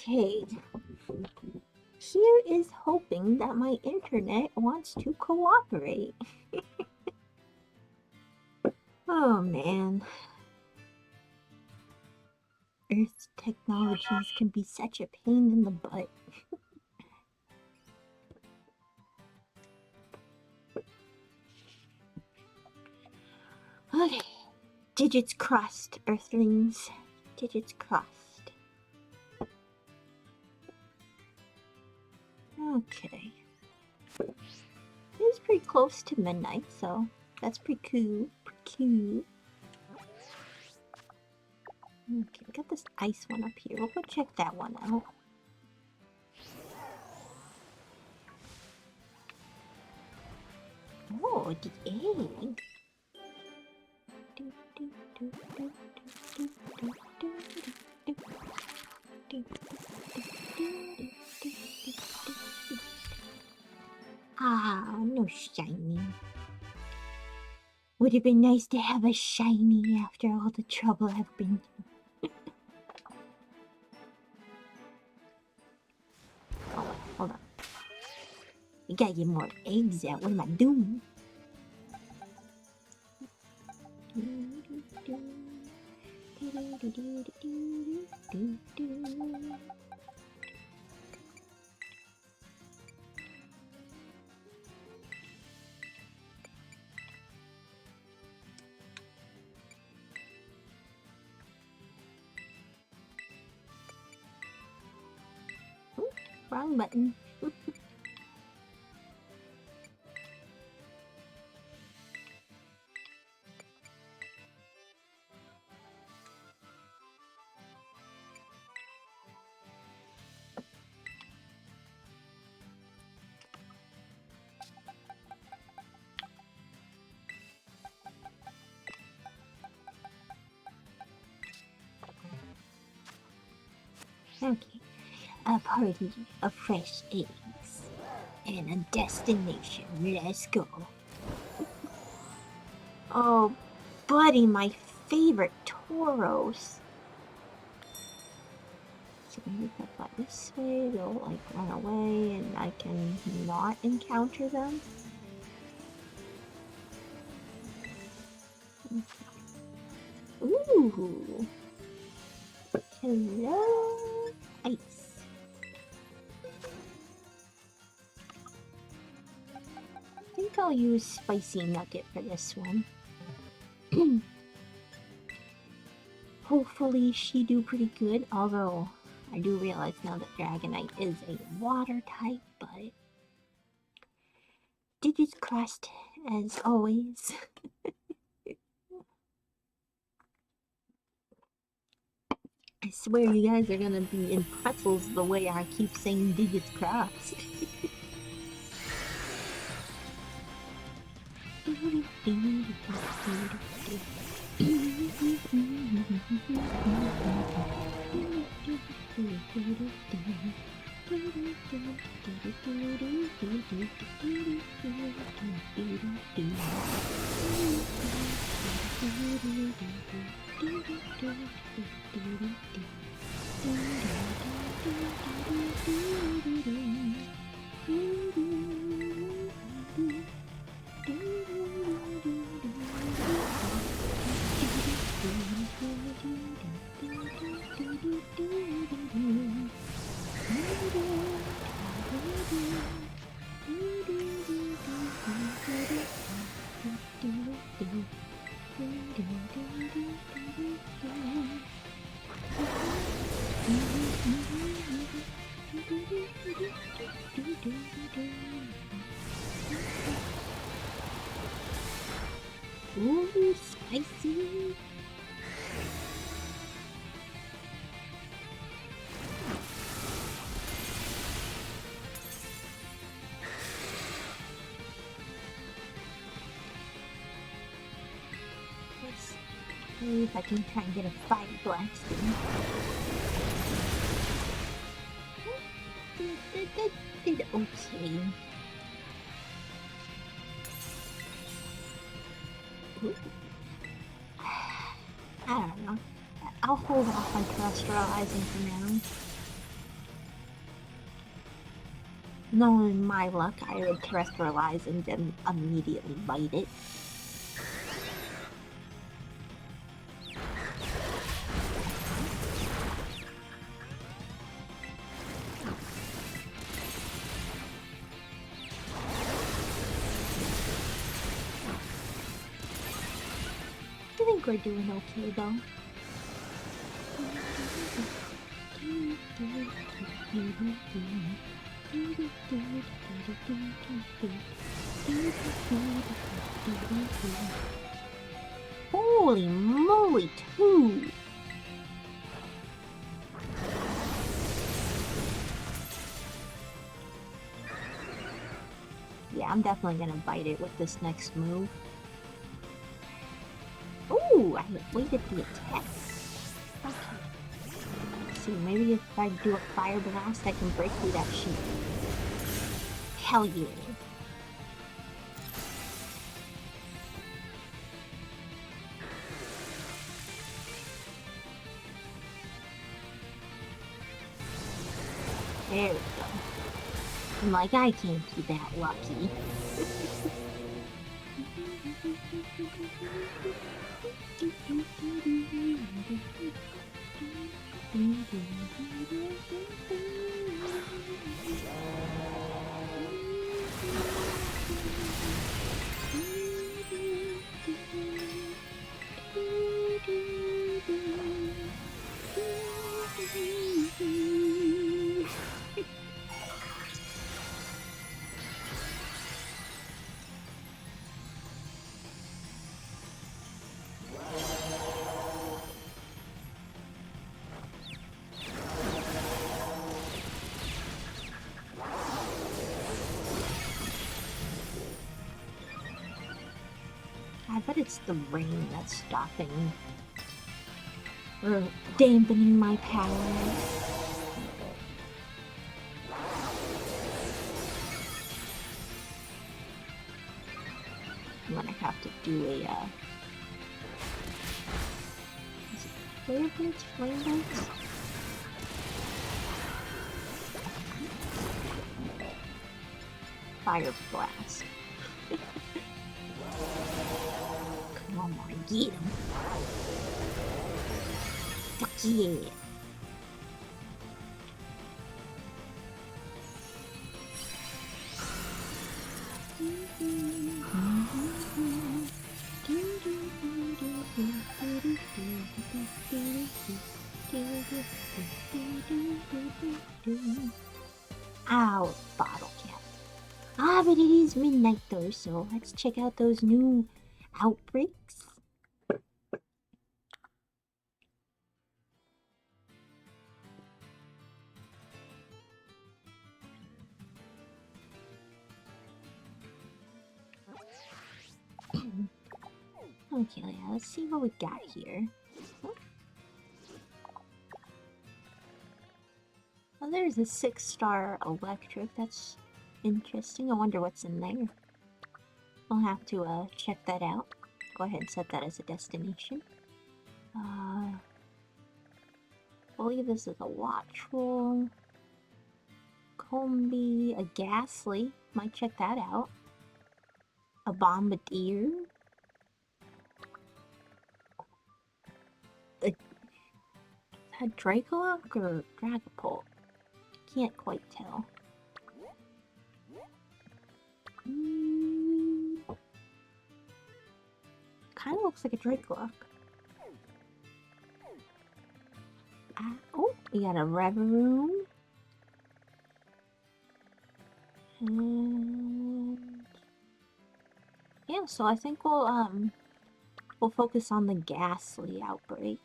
Okay. Here is hoping that my internet wants to cooperate. Oh man. Earth's technologies can be such a pain in the butt. Okay. Digits crossed, Earthlings. Digits crossed. Okay. It's pretty close to midnight, so that's pretty cool. Okay, we got this ice one up here. We'll go check that one out. Oh, the egg. Ah, no shiny. Would have been nice to have a shiny after all the trouble I've been through. Hold on. You gotta get more eggs out. What am I doing? Ooh, wrong button. Okay, a party of fresh eggs and a destination. Let's go. Oh, buddy, my favorite Tauros. So maybe if I fly this way, they'll like run away and I can not encounter them. Okay. Ooh. Hello, ice. I think I'll use Spicy Nugget for this one. Hopefully she do pretty good, although I do realize now that Dragonite is a water type, but digits crossed as always. I swear you guys are gonna be in pretzels the way I keep saying digits crossed. Ooh, spicy. Let's see if I can try and get a fire blasting. That did okay. I don't know. I'll hold off on terrestrializing for now. Knowing my luck, I would terrestrialize and then immediately bite it. I think we're doing okay though. Holy moly, two! Yeah, I'm definitely gonna bite it with this next move. Ooh, I avoided the attack. Okay. Let's see, maybe if I do a fire blast, I can break through that sheet. Hell yeah. There we go. I'm like, I can't be that lucky. I bet it's the rain that's stopping or dampening my powers. I'm gonna have to do a is it flare blitz? Flame blitz? Fire blast. Come on, get him. Fuck yeah. Ow, bottle cap. Ah, but it is midnight though, so let's check out those new outbreaks. Okay, let's see what we got here. Oh, there's a 6-star electric. That's interesting. I wonder what's in there. I'll have to check that out. Go ahead and set that as a destination. I believe this is a watchful. Combi, a ghastly. Might check that out. A bombardier. A Dracolock or Dragapult? Can't quite tell. Kind of looks like a Dracolock. Oh, we got a Reveroom. And yeah, so I think we'll focus on the ghastly outbreak.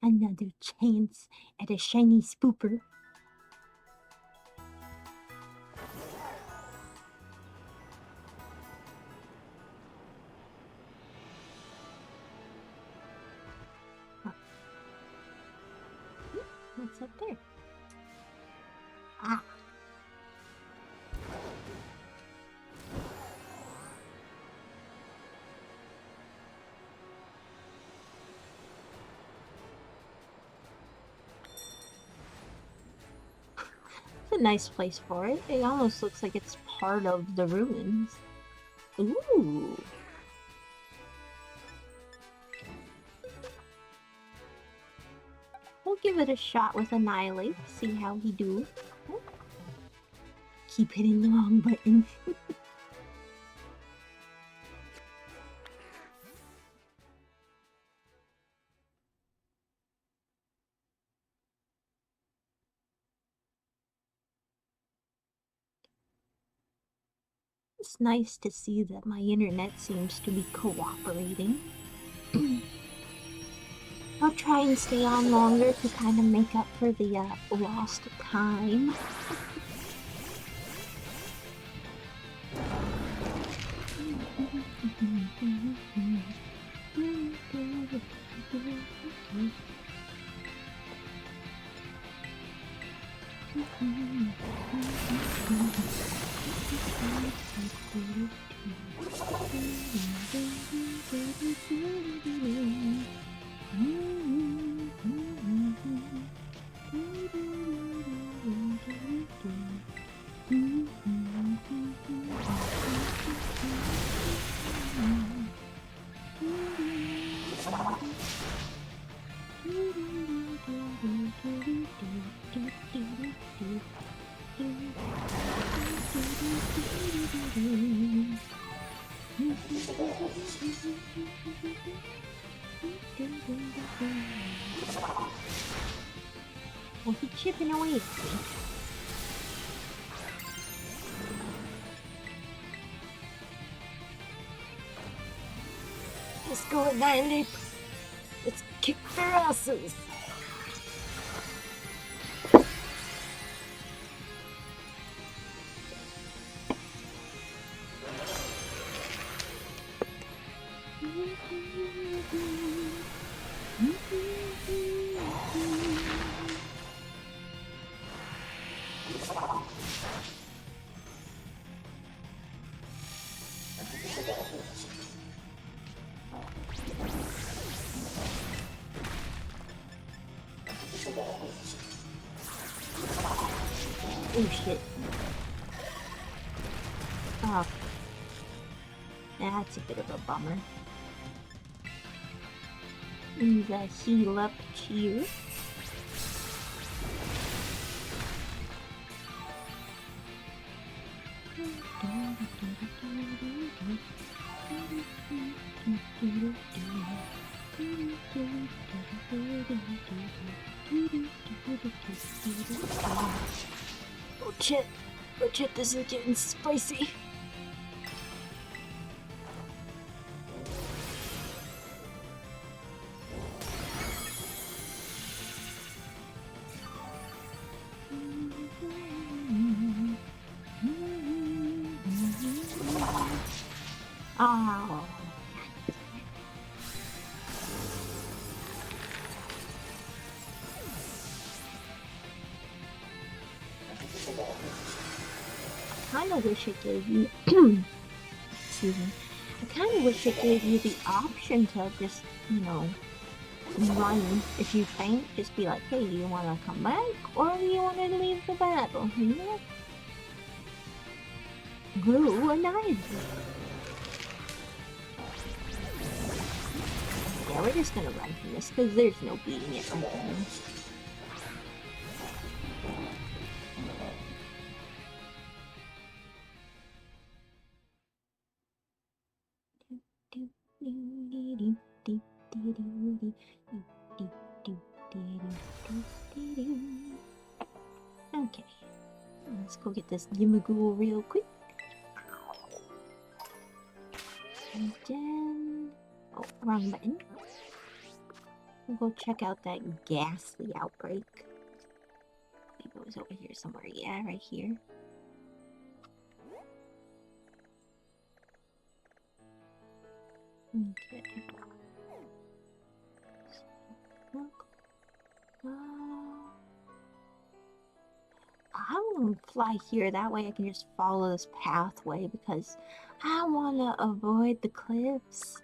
Another chance at a shiny spooper. What's up there? Ah. a nice place for it. It almost looks like it's part of the ruins. Ooh. We'll give it a shot with Annihilate, see how he do. Keep hitting the wrong button. It's nice to see that my internet seems to be cooperating. I'll try and stay on longer to kind of make up for the lost time. Well, he's chipping away at me. Let's go, Annihilate. Let's kick their asses. Oh shit. Oh. That's a bit of a bummer. Use a heal up here. Oh shit, this is getting spicy. Oh. I kinda wish it gave you excuse me. I kinda wish it gave you the option to just, you know, run. If you faint, just be like, hey, you wanna come back? Or do you wanna leave the battle? You know? Go Annihilate. Yeah, we're just gonna run from this, because there's no beating it right now. Okay, let's go get this Yimagul real quick. And then... oh, wrong button. We'll go check out that ghastly outbreak. Maybe it was over here somewhere. Yeah, right here. Okay. I'm gonna fly here, that way I can just follow this pathway because I wanna avoid the cliffs.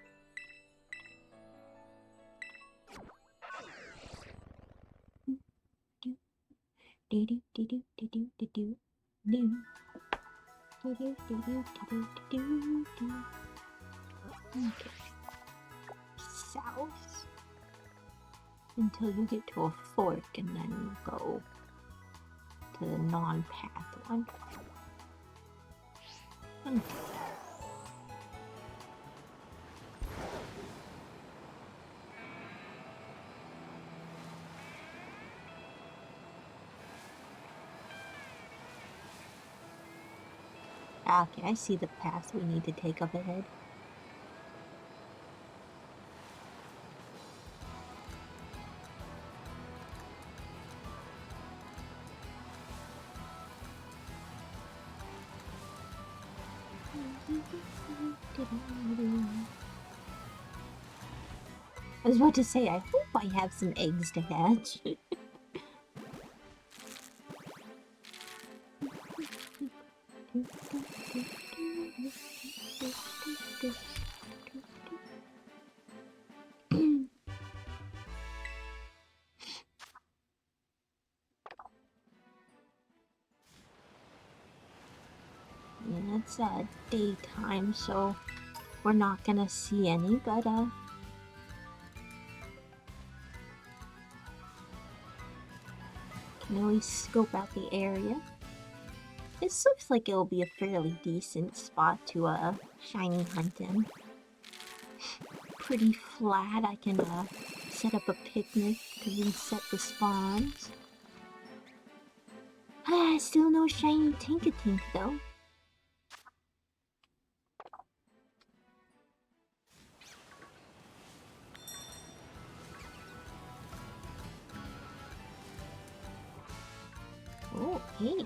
Okay. South until you get to a fork, and then you go to the non-path one. Okay. Okay, I see the path we need to take up ahead. I was about to say, I hope I have some eggs to hatch. Yeah, it's daytime, so we're not gonna see any, but can always scope out the area. This looks like it'll be a fairly decent spot to shiny hunt in. Pretty flat. I can set up a picnic to reset the spawns. Still no shiny Tinkatink though. Oh, hey.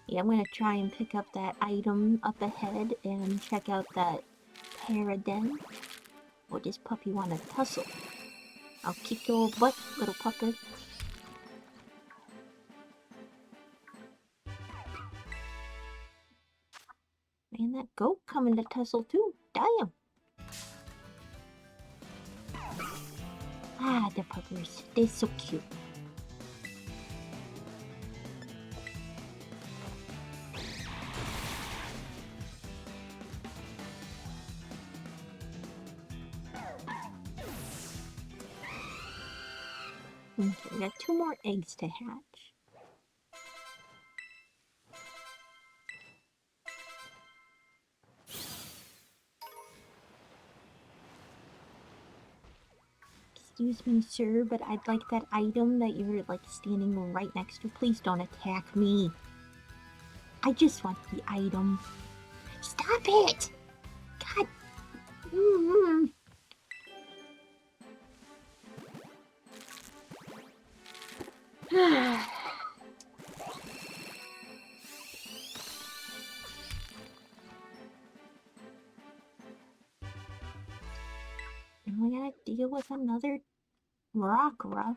Yeah, I'm gonna try and pick up that item up ahead and check out that Paraden. Or does puppy want to tussle? I'll kick your butt, little pucker. Man, that goat coming to tussle too. Damn. Ah, the puppers. They're so cute. Okay, we got 2 more eggs to hatch. Excuse me, sir, but I'd like that item that you're, like, standing right next to. Please don't attack me. I just want the item. Stop it! God. And we gotta deal with another rock ruff.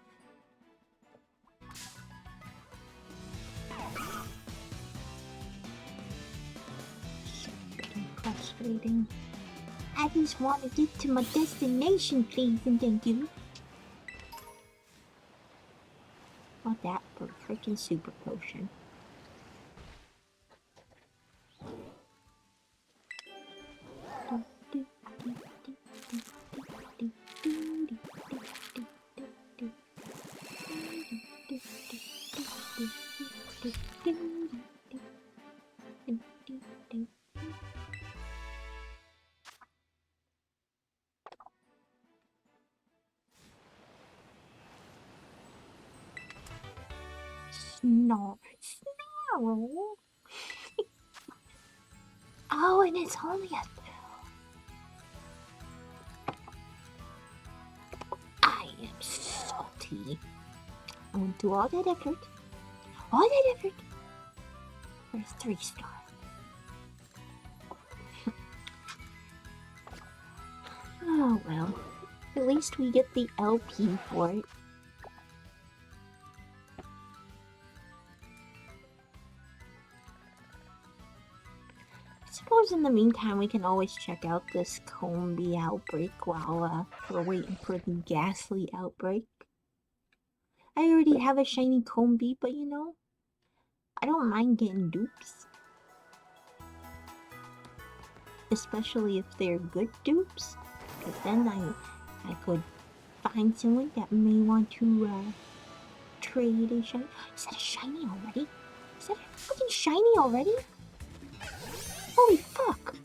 So freaking frustrating. I just want to get to my destination, please and thank you. Want that for a freaking super potion. Snarl. Snarl. Oh, and it's only a... I am salty. I went through all that effort for a 3-star. Oh well, at least we get the LP for it. I suppose in the meantime we can always check out this Combi outbreak while we're waiting for the Ghastly outbreak. I already have a shiny Combi, but you know, I don't mind getting dupes. Especially if they're good dupes. Because then I could find someone that may want to trade a shiny. Is that a shiny already? Is that a fucking shiny already? Holy fuck!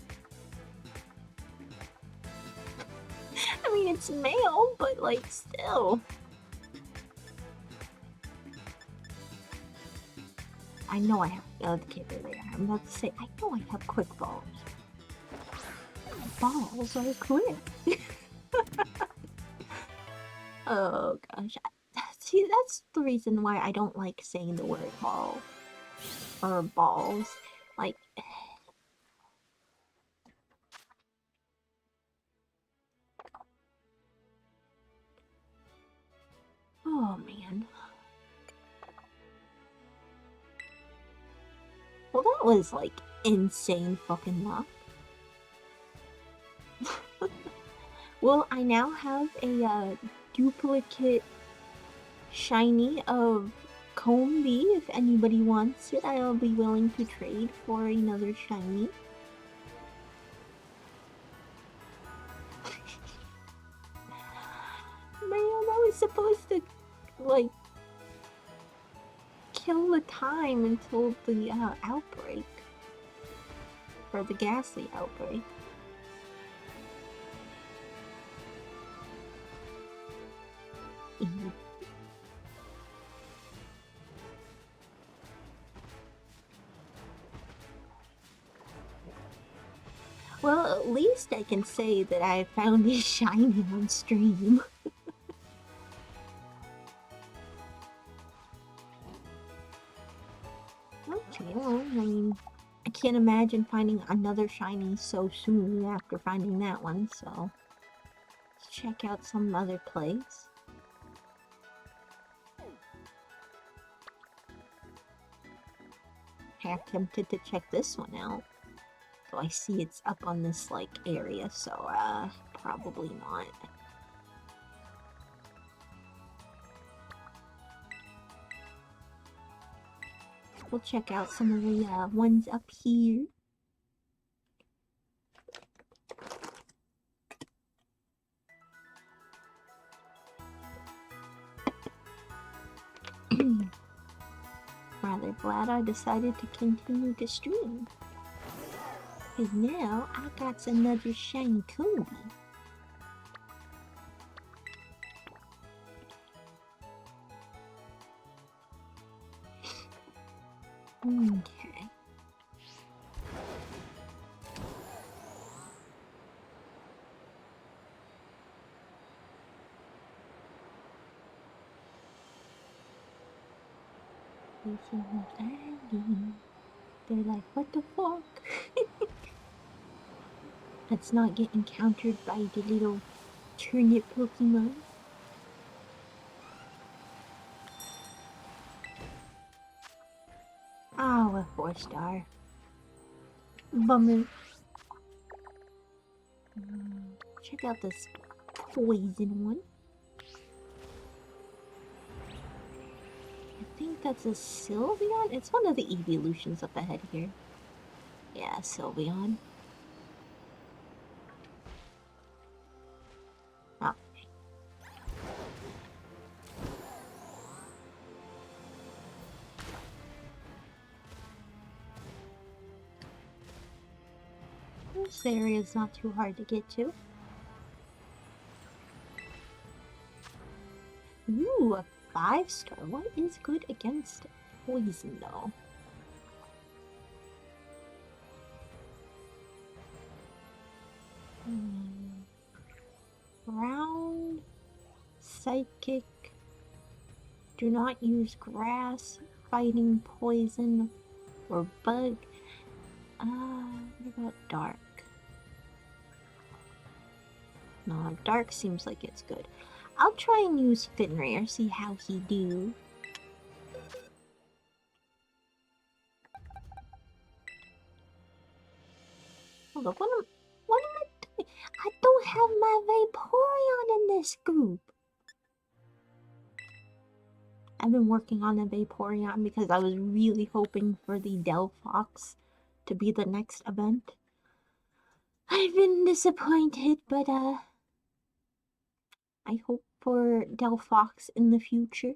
I mean, it's male, but like, still. I know I have. Okay, wait. I'm about to say, I know I have quick balls. Balls are quick. Oh gosh. See, that's the reason why I don't like saying the word ball. Or balls. Like. Oh man. Well, that was like insane fucking luck. Well, I now have a duplicate shiny of Combi. If anybody wants it, I'll be willing to trade for another shiny. Man, I was supposed to, like, kill the time until the outbreak. Or the ghastly outbreak. Well, at least I can say that I found a shiny on stream. Okay, well, I mean, I can't imagine finding another shiny so soon after finding that one, so let's check out some other place. Half tempted to check this one out. Though I see it's up on this, like, area, so, probably not. We'll check out some of the, ones up here. Rather glad I decided to continue to stream. Cause now I got another shiny Combi. Okay. This is what I need. They're like, what the fuck? Let's not get encountered by the little turnip Pokemon. Oh, a 4-star. Bummer. Check out this poison one. I think that's a Sylveon? It's one of the evolutions up ahead here. Yeah, Sylveon. Oh. This area is not too hard to get to. Ooh, a 5-star. What is good against poison, though? Ground, psychic. Do not use grass, fighting poison, or bug. What about dark? No, dark seems like it's good. I'll try and use Finrare, see how he do. Hold up, what am I doing? I don't have my Vaporeon in this group. I've been working on the Vaporeon because I was really hoping for the Delphox to be the next event. I've been disappointed, but I hope for Delphox in the future.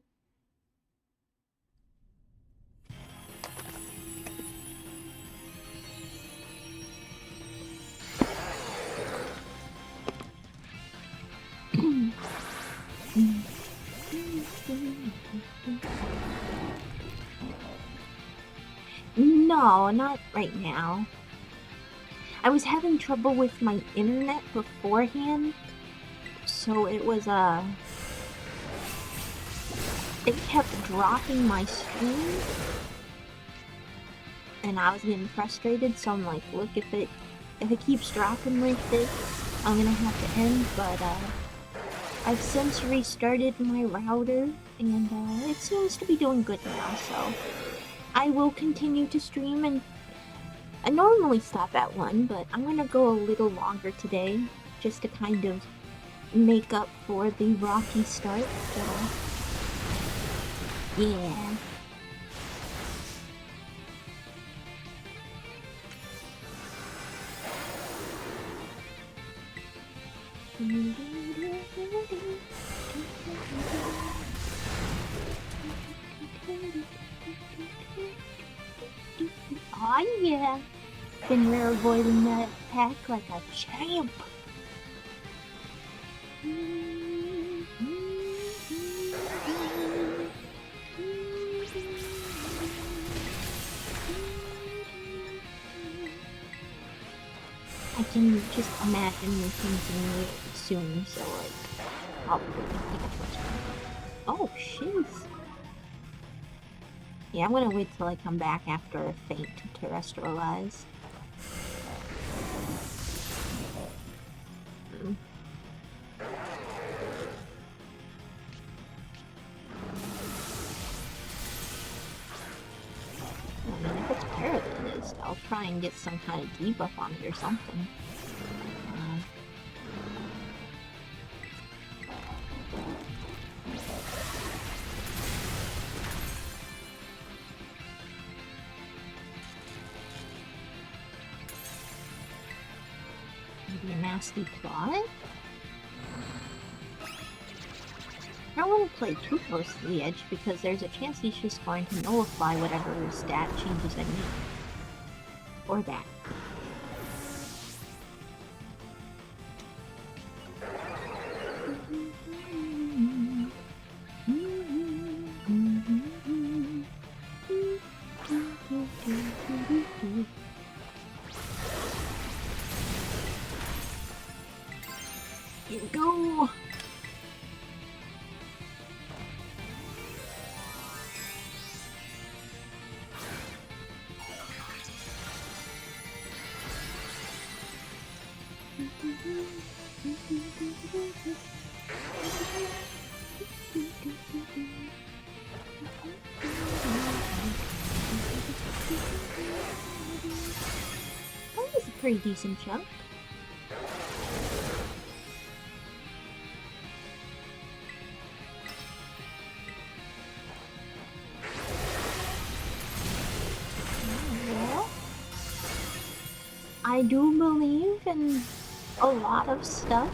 No, not right now. I was having trouble with my internet beforehand, so it was, it kept dropping my stream, and I was getting frustrated, so I'm like, look, if it keeps dropping like this, I'm gonna have to end, but, I've since restarted my router, and, it seems to be doing good now, so I will continue to stream, and I normally stop at 1, but I'm gonna go a little longer today, just to kind of make up for the rocky start, yeah. Oh yeah, been rare avoiding that pack like a champ. I can just imagine me thinking it soon, so like, I'll oh, shiz. Yeah, I'm gonna wait till I come back after a faint to terrestrialize. I mean, if it's paralyzed, I'll try and get some kind of debuff on it or something. Maybe a nasty plot? I don't want to play too close to the edge because there's a chance he's just going to nullify whatever stat changes I make. Or that. Here we go! That was a pretty decent jump. I do believe in a lot of stuff.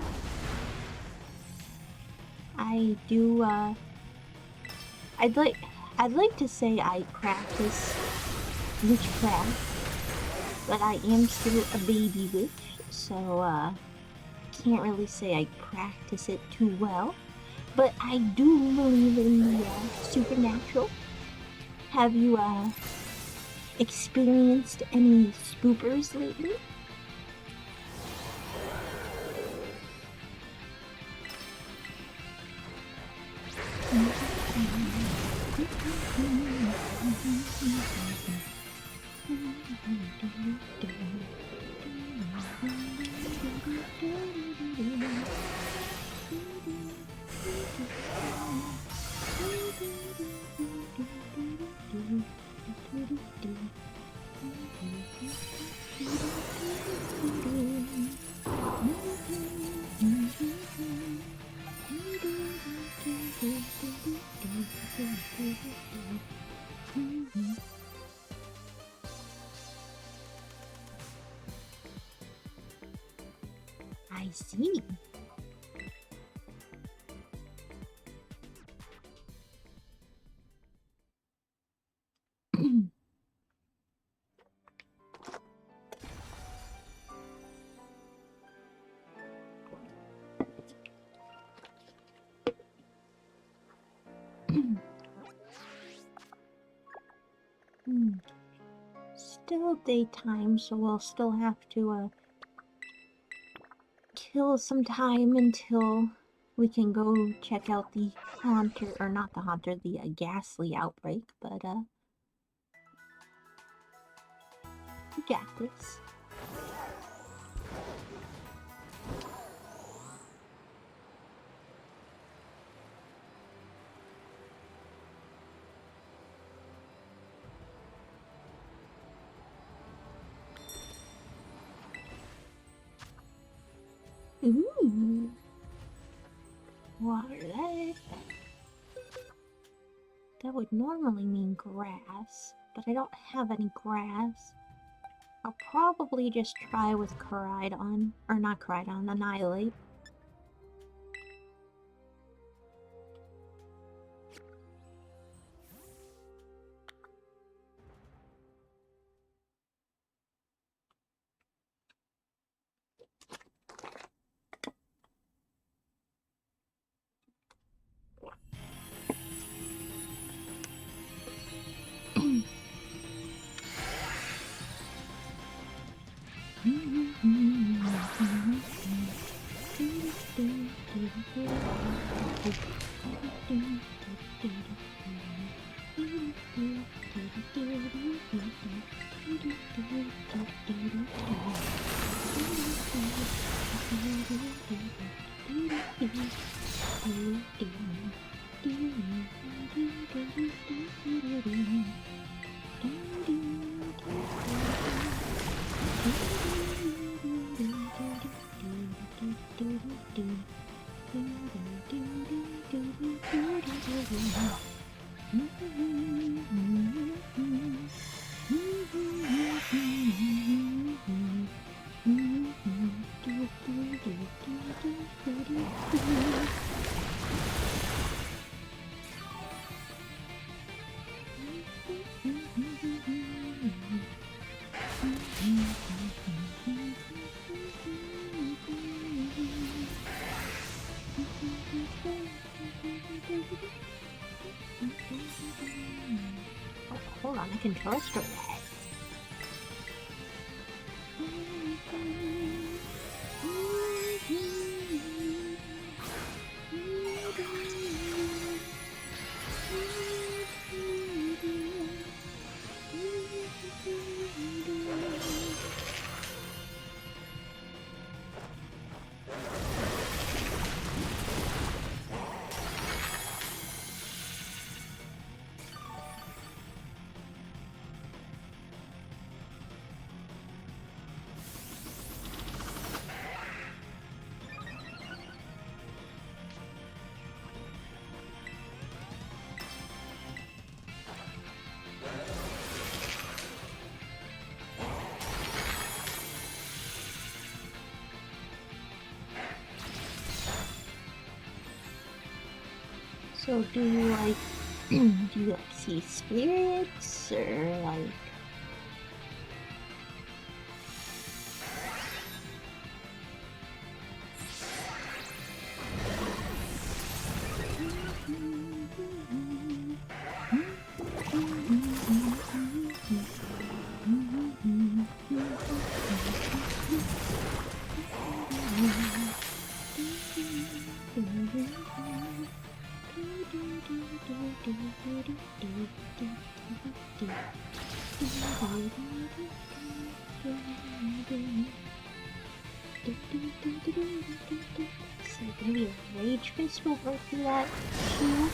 I do, I'd like to say I practice witchcraft, but I am still a baby witch, so, can't really say I practice it too well. But I do believe in the, supernatural. Have you, experienced any spoopers lately? Still daytime, so we'll still have to kill some time until we can go check out the haunter, or not the haunter, the ghastly outbreak, but we got this. Ooh. Water that. That would normally mean grass, but I don't have any grass. I'll probably just try with Koridon, or not Koridon, Annihilate. Oh, hold on, I can trust her that. So do you like, do you like see spirits, or like... So maybe a Rage Fist will work through that too?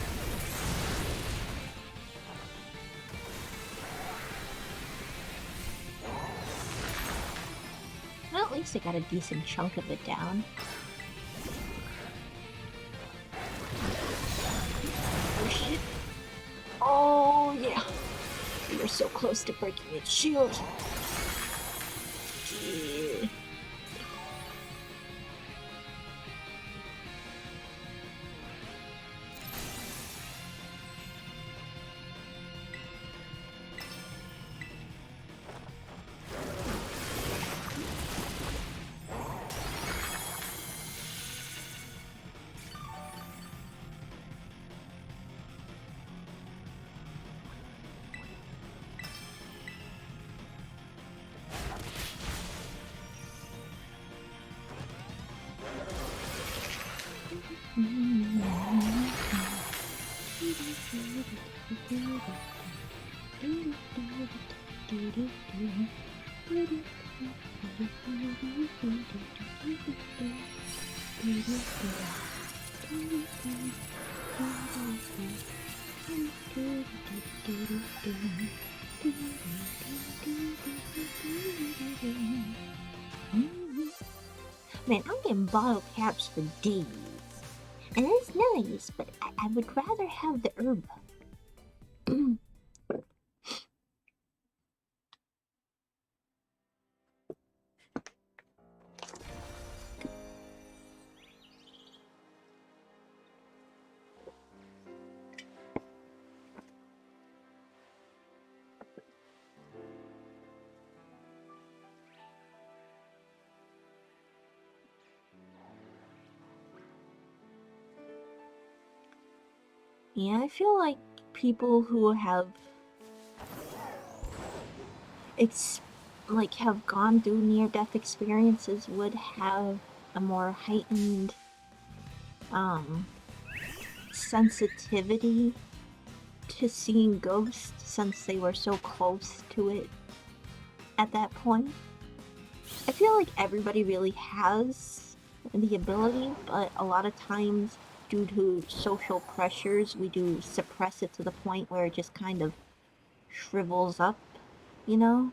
Well, at least I got a decent chunk of it down. Oh shit. Oh yeah. We were so close to breaking its shield. Yeah. Man, I'm getting bottle caps for days. And it's nice, but I would rather have the herb. Yeah, I feel like people who have have gone through near-death experiences would have a more heightened sensitivity to seeing ghosts since they were so close to it at that point. I feel like everybody really has the ability, but a lot of times due to social pressures we do suppress it to the point where it just kind of shrivels up, you know?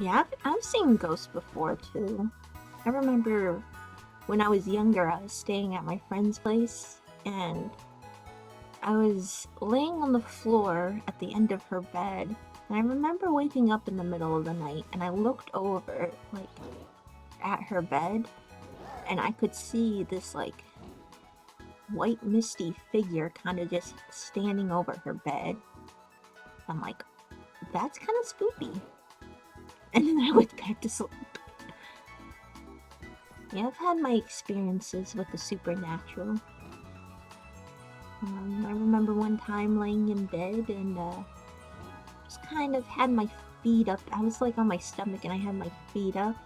Yeah, I've seen ghosts before too. I remember when I was younger, I was staying at my friend's place, and I was laying on the floor at the end of her bed, and I remember waking up in the middle of the night, and I looked over, at her bed, and I could see this, white misty figure kind of just standing over her bed. I'm like, that's kind of spooky. And then I went back to sleep. Yeah, I've had my experiences with the supernatural. I remember one time laying in bed and just kind of had my feet up. I was on my stomach and I had my feet up,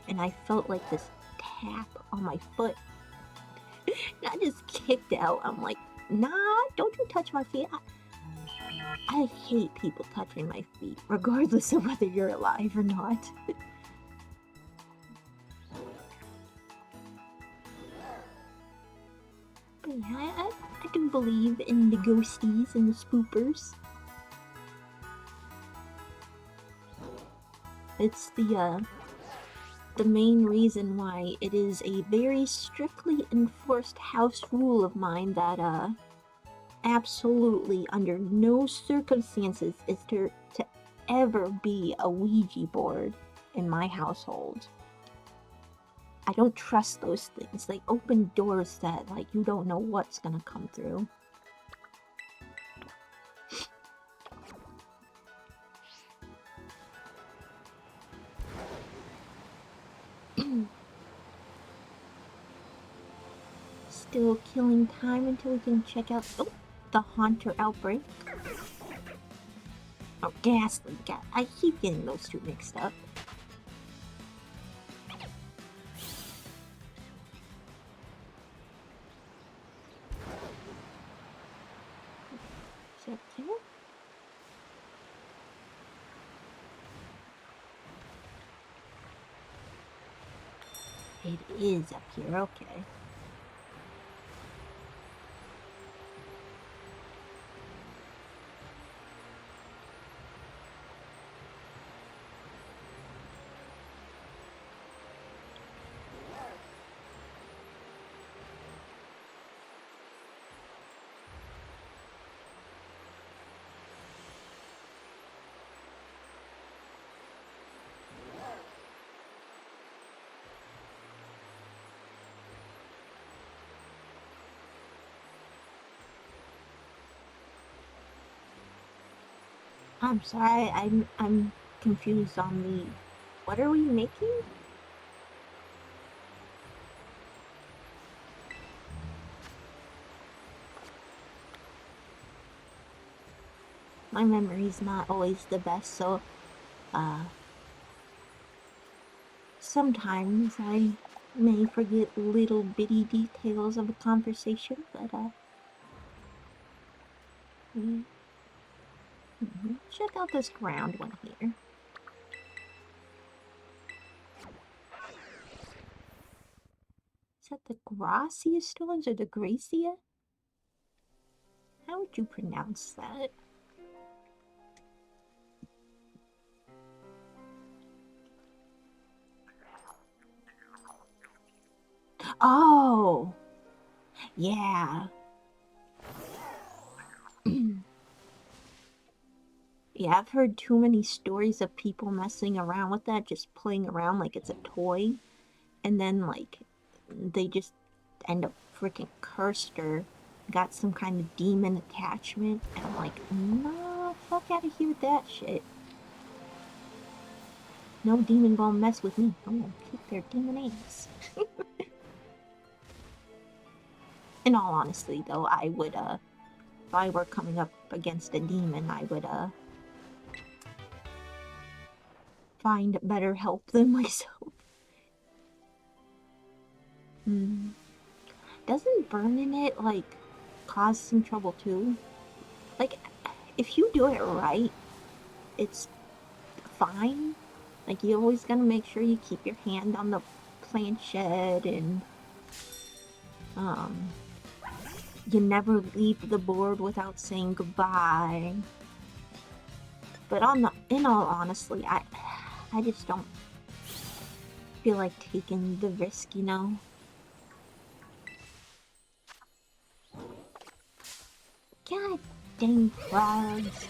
and I felt like this tap on my foot. And I just kicked out. I'm like, nah, don't you touch my feet. I hate people touching my feet, regardless of whether you're alive or not. But yeah, I do believe in the ghosties and the spoopers. It's the main reason why it is a very strictly enforced house rule of mine that, absolutely under no circumstances is there to ever be a Ouija board in my household. I don't trust those things. They open doors that, you don't know what's gonna come through. Still killing time until we can check out the Haunter outbreak. Oh, Ghastly. I keep getting those two mixed up. Is that here? It is up here, okay. I'm sorry, I'm confused on the... What are we making? My memory's not always the best, so sometimes I may forget little bitty details of a conversation, but, mm, check out this ground one here. Is that the Gracia stones or the Gracia? How would you pronounce that? Oh! Yeah. Yeah, I've heard too many stories of people messing around with that, just playing around like it's a toy, and then, like, they just end up freaking cursed or got some kind of demon attachment, and I'm like, no, fuck out of here with that shit. No demon gonna mess with me. I'm gonna kick their demon ass. In all honesty, though, I would, if I were coming up against a demon, I would, find better help than myself. Doesn't burning it, like, cause some trouble too? Like, if you do it right, it's fine. Like, you always gotta make sure you keep your hand on the planchette and, you never leave the board without saying goodbye. But in all honesty, I just don't feel like taking the risk, you know? God dang frogs.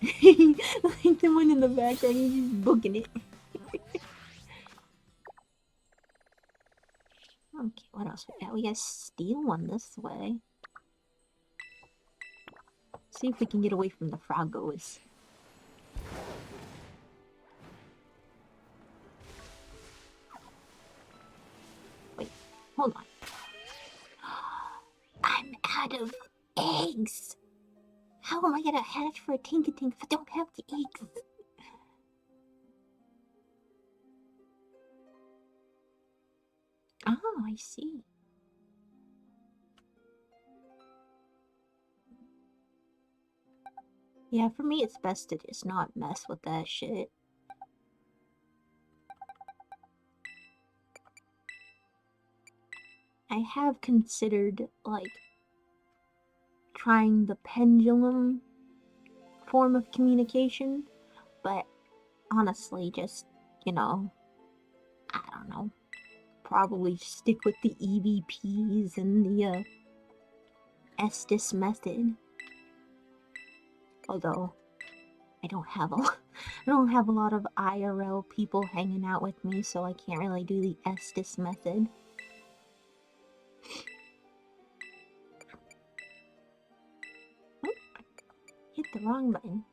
Like the one in the background, he's just booking it. Okay, what else we got? We got steel one this way. See if we can get away from the froggos. Wait, hold on. I'm out of eggs! How am I gonna hatch for a Tinka-Tink if I don't have the eggs? Oh, I see. Yeah, for me it's best to just not mess with that shit. I have considered, like, trying the pendulum form of communication, but honestly, just, you know, I don't know, probably stick with the EVPs and the, Estes method. Although, I don't have a lot of IRL people hanging out with me, so I can't really do the Estes method. Oh, hit the wrong button.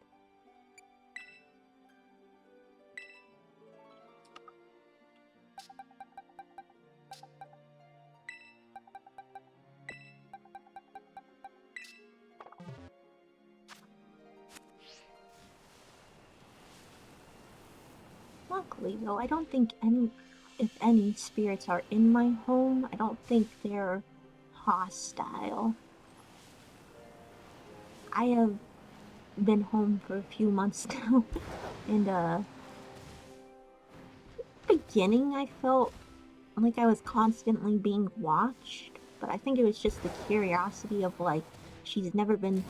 Luckily, though, I don't think if any spirits are in my home, I don't think they're hostile. I have been home for a few months now, and, beginning I felt like I was constantly being watched, but I think it was just the curiosity of, like, she's never been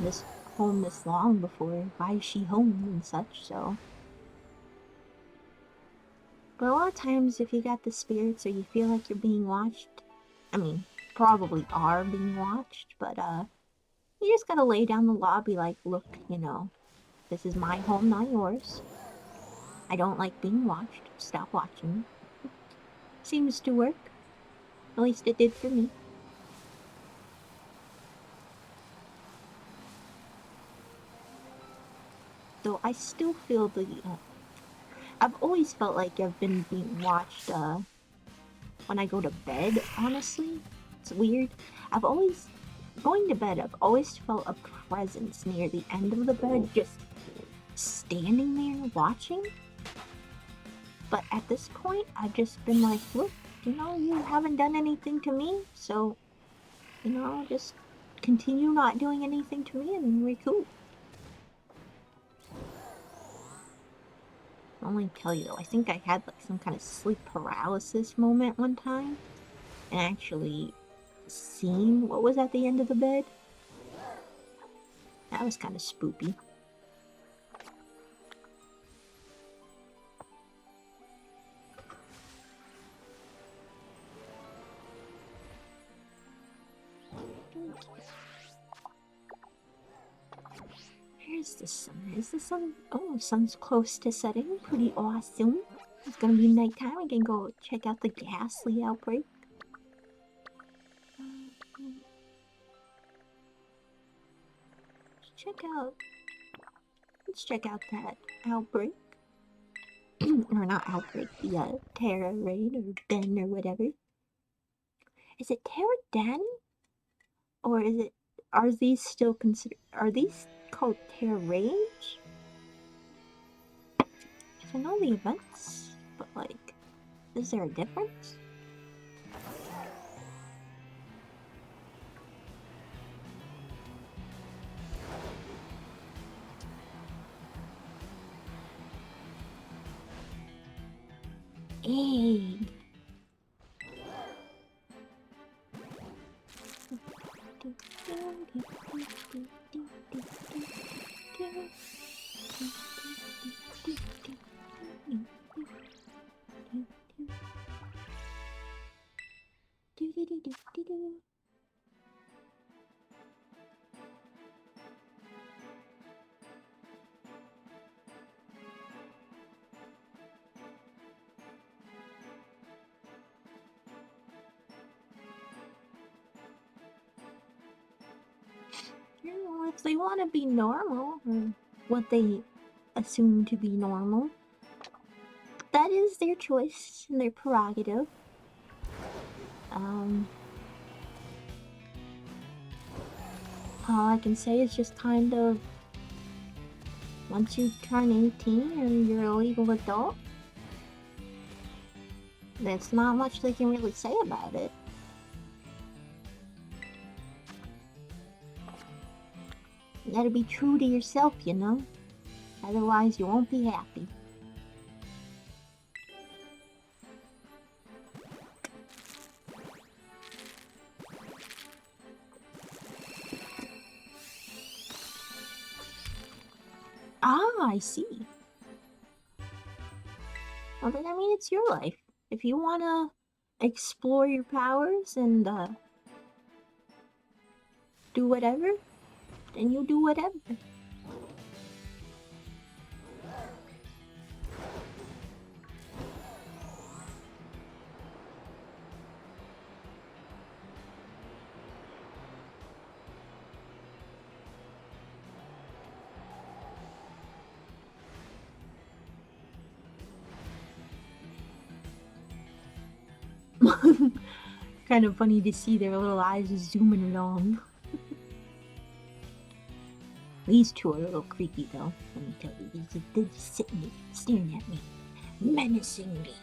home this long before, why is she home and such, so. But a lot of times, if you got the spirits or you feel like you're being watched, I mean, probably are being watched, but, you just gotta lay down the law, be like, look, you know, this is my home, not yours. I don't like being watched. Stop watching me. Seems to work. At least it did for me. Though I still feel I've always felt like I've been being watched, when I go to bed, honestly. It's weird. I've always going to bed, I've always felt a presence near the end of the bed, just standing there watching. But at this point, I've just been like, look, you haven't done anything to me, so, just continue not doing anything to me and we're cool. I'll only tell you though, I think I had like some kind of sleep paralysis moment one time, and actually seen what was at the end of the bed. That was kind of spoopy. Here's the sun. Is the sun? Oh, the sun's close to setting. Pretty awesome. It's gonna be nighttime. We can go check out the ghastly outbreak. Let's check out that outbreak. Or not outbreak, the Terra raid or den or whatever. Is it Terra Den? Or are these still considered, are these called Terra Rage? I know the events, but like, is there a difference? Egg. If they want to be normal, or what they assume to be normal, that is their choice and their prerogative. All I can say is just kind of, once you turn 18 and you're a legal adult, there's not much they can really say about it. You gotta be true to yourself, otherwise you won't be happy. Ah, I see. Well, then, I mean, it's your life. If you wanna explore your powers and, do whatever, then you do whatever. Kind of funny to see their little eyes just zooming along. These two are a little creepy though, let me tell you. They're just sitting there, staring at me, menacingly.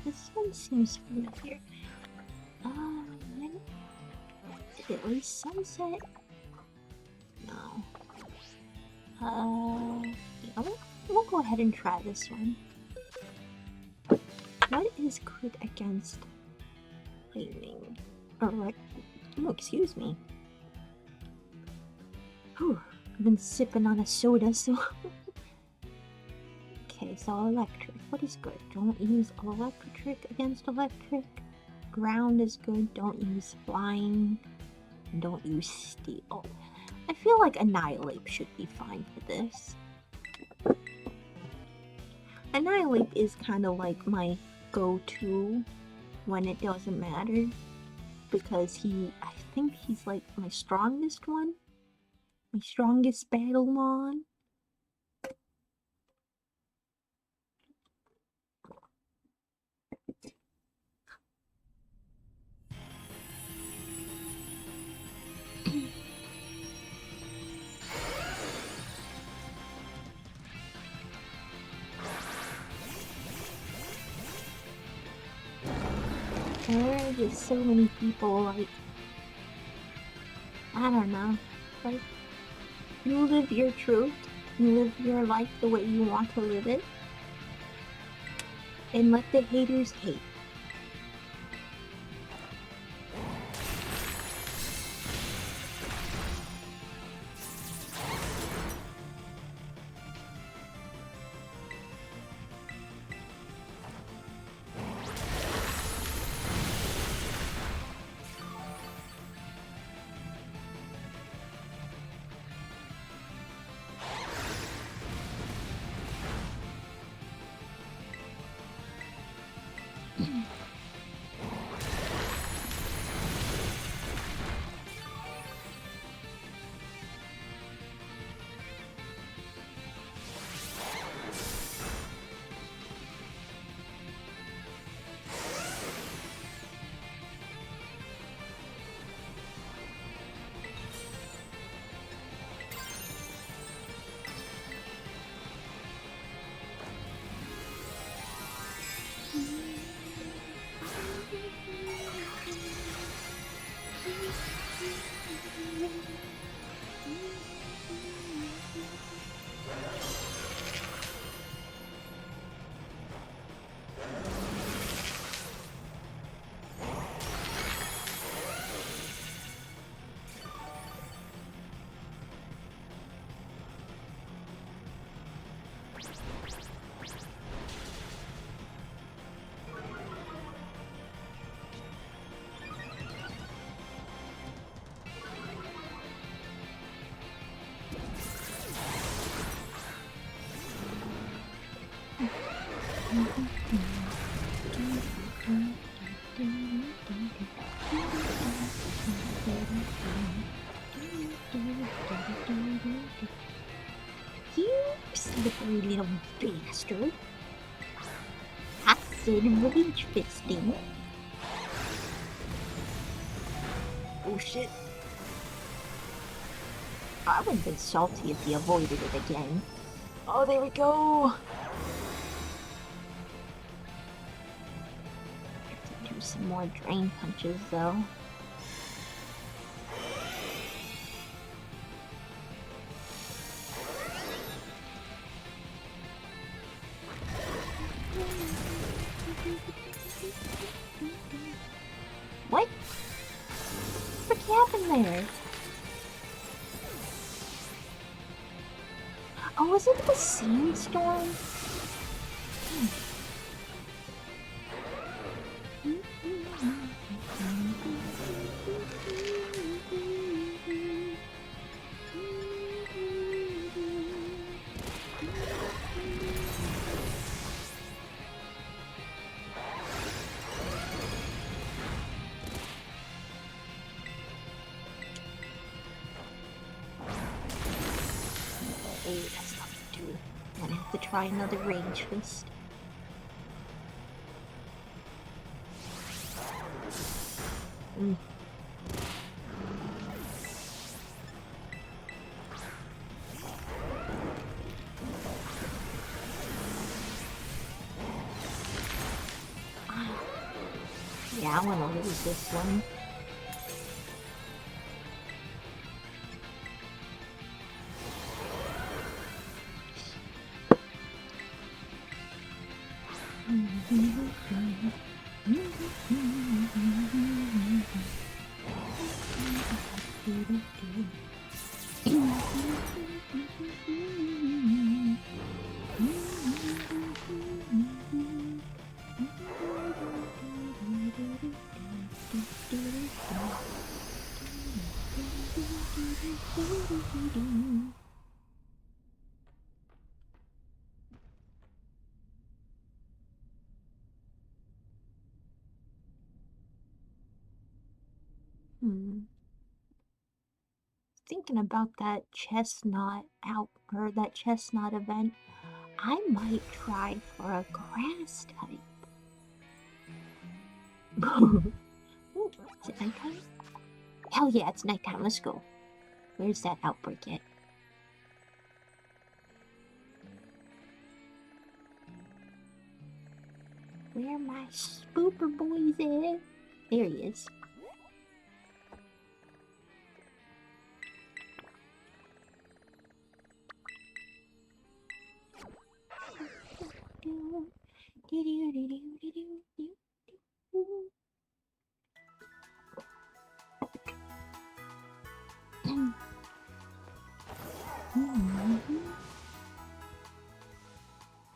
This one seems familiar. Is it at least sunset? No. We'll go ahead and try this one. What is crit against lightning? Oh, excuse me. Whew, I've been sipping on a soda, so... Okay, so electric. What is good? Don't use electric against electric. Ground is good. Don't use flying. Don't use steel. I feel like Annihilate should be fine for this. Annihilate is kind of like my go-to when it doesn't matter, because I think he's like my strongest one, my strongest battle mon. encourages so many people, like, I don't know, like, you live your truth, you live your life the way you want to live it, and let the haters hate. You slippery little bastard. I said rage fisting. Oh shit. I would have been salty if he avoided it again. Oh, there we go. Have to do some more drain punches though. What? What happened there? Oh, was it the sandstorm? Hey, that's not gonna do it. I'm gonna have to try another rage fist. Yeah, I wanna lose this one. Thinking about that chestnut that chestnut event, I might try for a grass type. Ooh, is it nighttime? Hell yeah, it's nighttime. Let's go. Where's that outbreak at? Where my spooper boys at? There he is.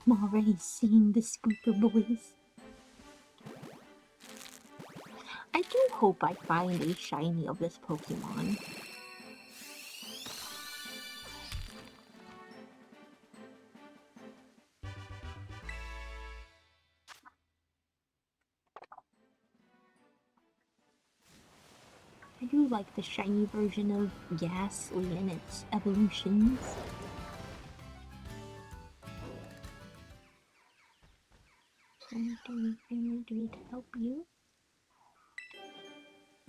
I'm already seeing the Scooper boys. I do hope I find a shiny of this Pokemon. I do like the shiny version of Ghastly and its evolutions. Anything to help you?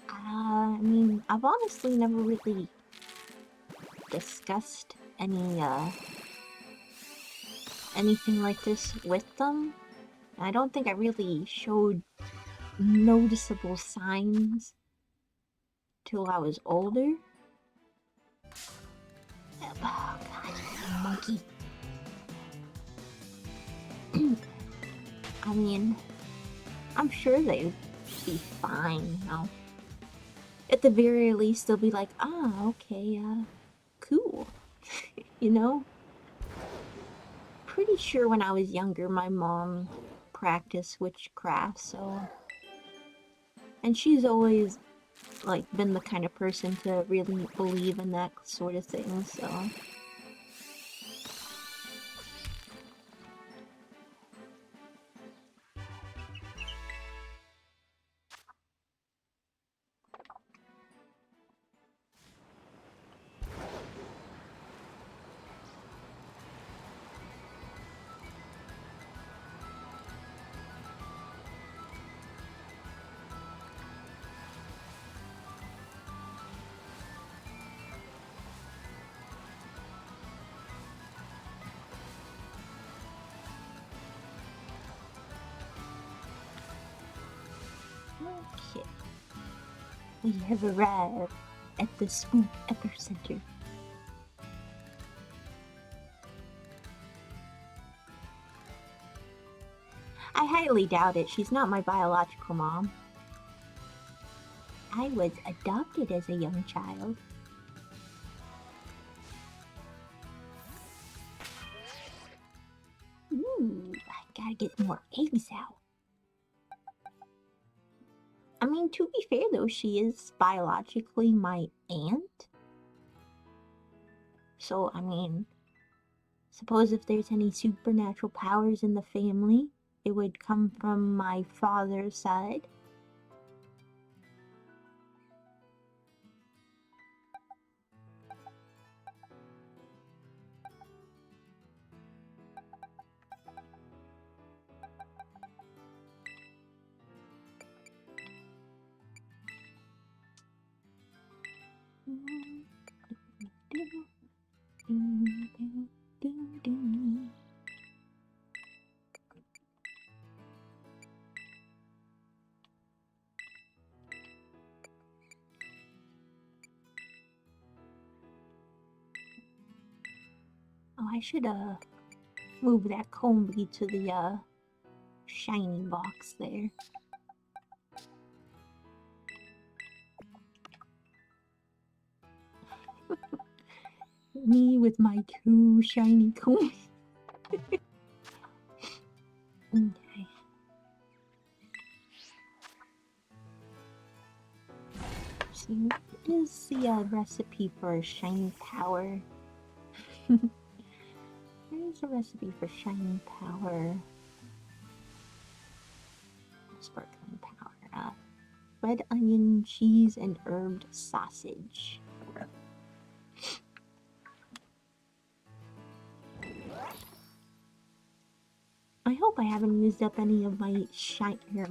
I mean, I've honestly never really discussed anything like this with them. I don't think I really showed noticeable signs till I was older. Oh god, monkey. I mean, I'm sure they'd be fine, you know. At the very least, they'll be like, ah, okay, cool. You know? Pretty sure when I was younger, my mom practiced witchcraft, so... And she's always, like, been the kind of person to really believe in that sort of thing, so... Okay. We have arrived at the Spook Epicenter. I highly doubt it. She's not my biological mom. I was adopted as a young child. Ooh, I gotta get more eggs out. I mean, to be fair though, she is biologically my aunt. So, I mean, suppose if there's any supernatural powers in the family, it would come from my father's side. Oh, I should move that Combi to the shiny box there. Me with my 2 shiny Combi. Okay. So, what is the recipe for shiny power? Where's the recipe for shiny power? Sparkling power. Red onion, cheese, and herbed sausage. I hope I haven't used up any of my shiny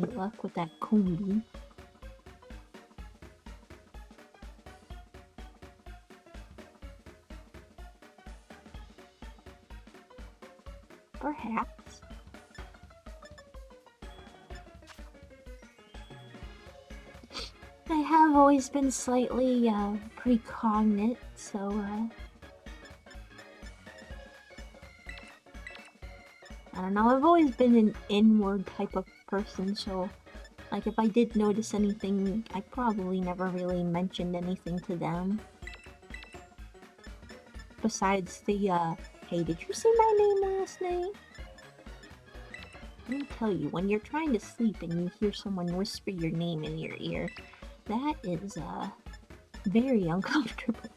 luck with that Combi. Perhaps. I've always been slightly, precognate, so, I don't know, I've always been an inward type of person, so, like, if I did notice anything, I probably never really mentioned anything to them. Besides the, hey, did you see my name last night? Let me tell you, when you're trying to sleep and you hear someone whisper your name in your ear, that is, very uncomfortable.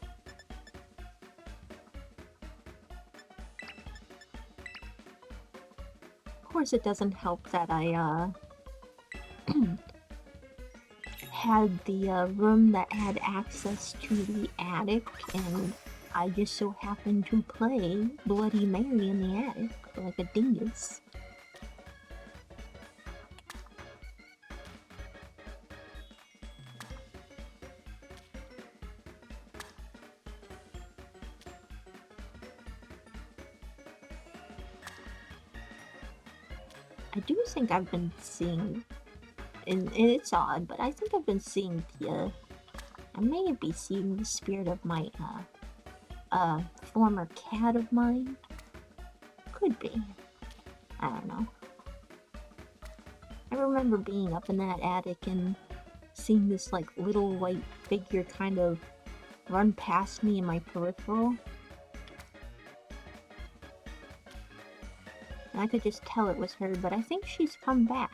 Of course, it doesn't help that I, had the room that had access to the attic, and I just so happened to play Bloody Mary in the attic like a dingus. I do think I've been seeing, and it's odd, but I think I've been seeing the, I may be seeing the spirit of my, former cat of mine. Could be. I don't know. I remember being up in that attic and seeing this, like, little white figure kind of run past me in my peripheral. And I could just tell it was her, but I think she's come back.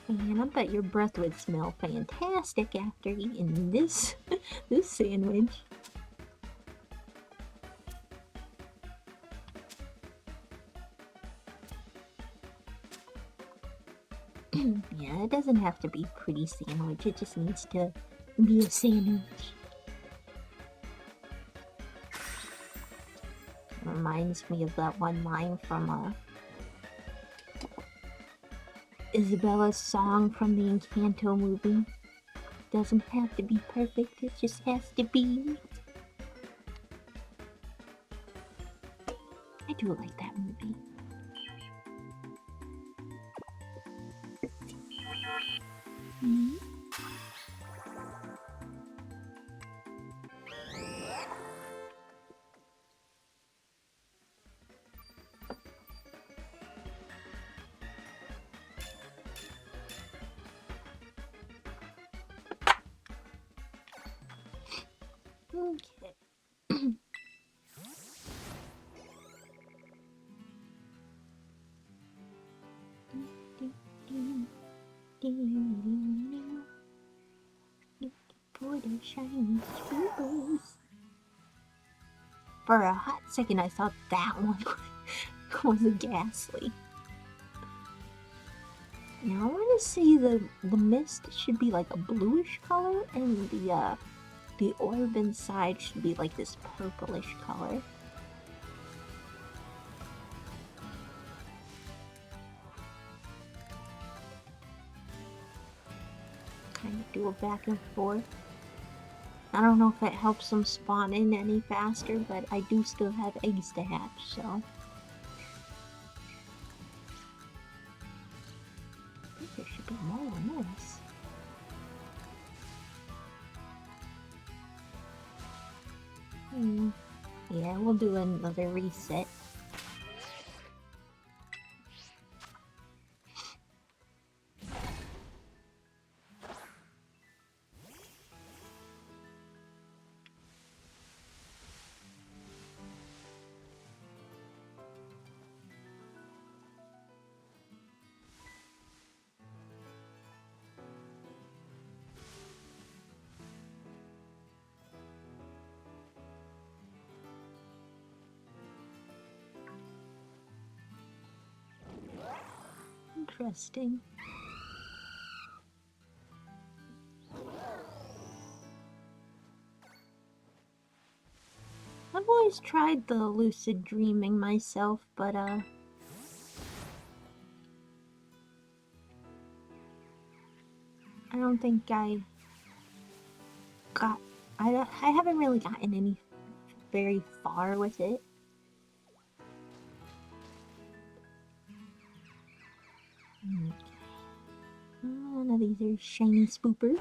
Man, I bet your breath would smell fantastic after eating this, this sandwich. Yeah, it doesn't have to be a pretty sandwich, it just needs to be a sandwich. Reminds me of that one line from, Isabella's song from the Encanto movie. Doesn't have to be perfect, it just has to be. I do like that movie. Mm-hmm. Okay. For the shiny sprinkles. For a hot second, I thought that one was a ghastly. Now I want to say the mist should be like a bluish color, and the orb inside should be like this purplish color. Kind of do a back and forth. I don't know if it helps them spawn in any faster, but I do still have eggs to hatch, so. I think there should be more than this. Yeah, we'll do another reset. Interesting. I've always tried the lucid dreaming myself, but I don't think I got. I haven't really gotten any very far with it. Okay. None of these are shiny spoopers.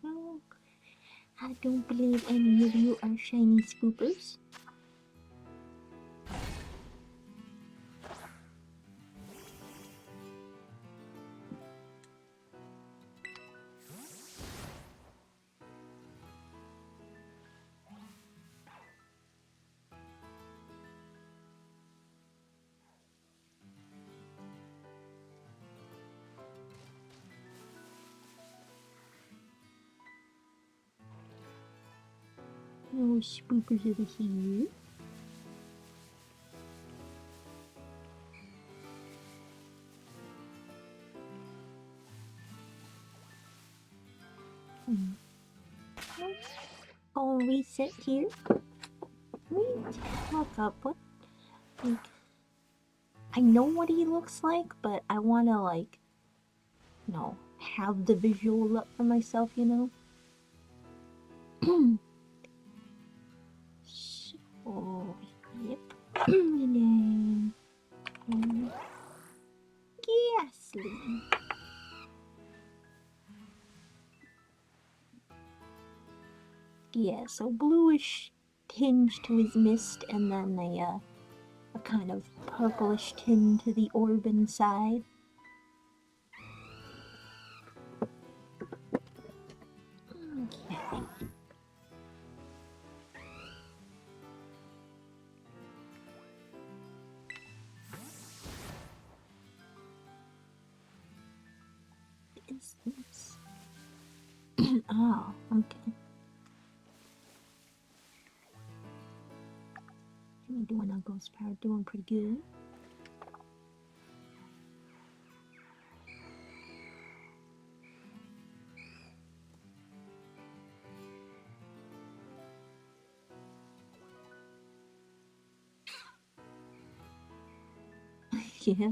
No, I don't believe any of you are shiny spoopers. No spoopers over here. Let's go and reset here. Let me look up what, like, I know what he looks like, but I wanna, like, have the visual up for myself, you know? So, yep. And then, Ghastly. Yeah, so bluish tinge to his mist, and then a kind of purplish tint to the orb inside. Okay. Is this? Oh, okay. How you doing on Ghost Power? Doing pretty good. Yeah.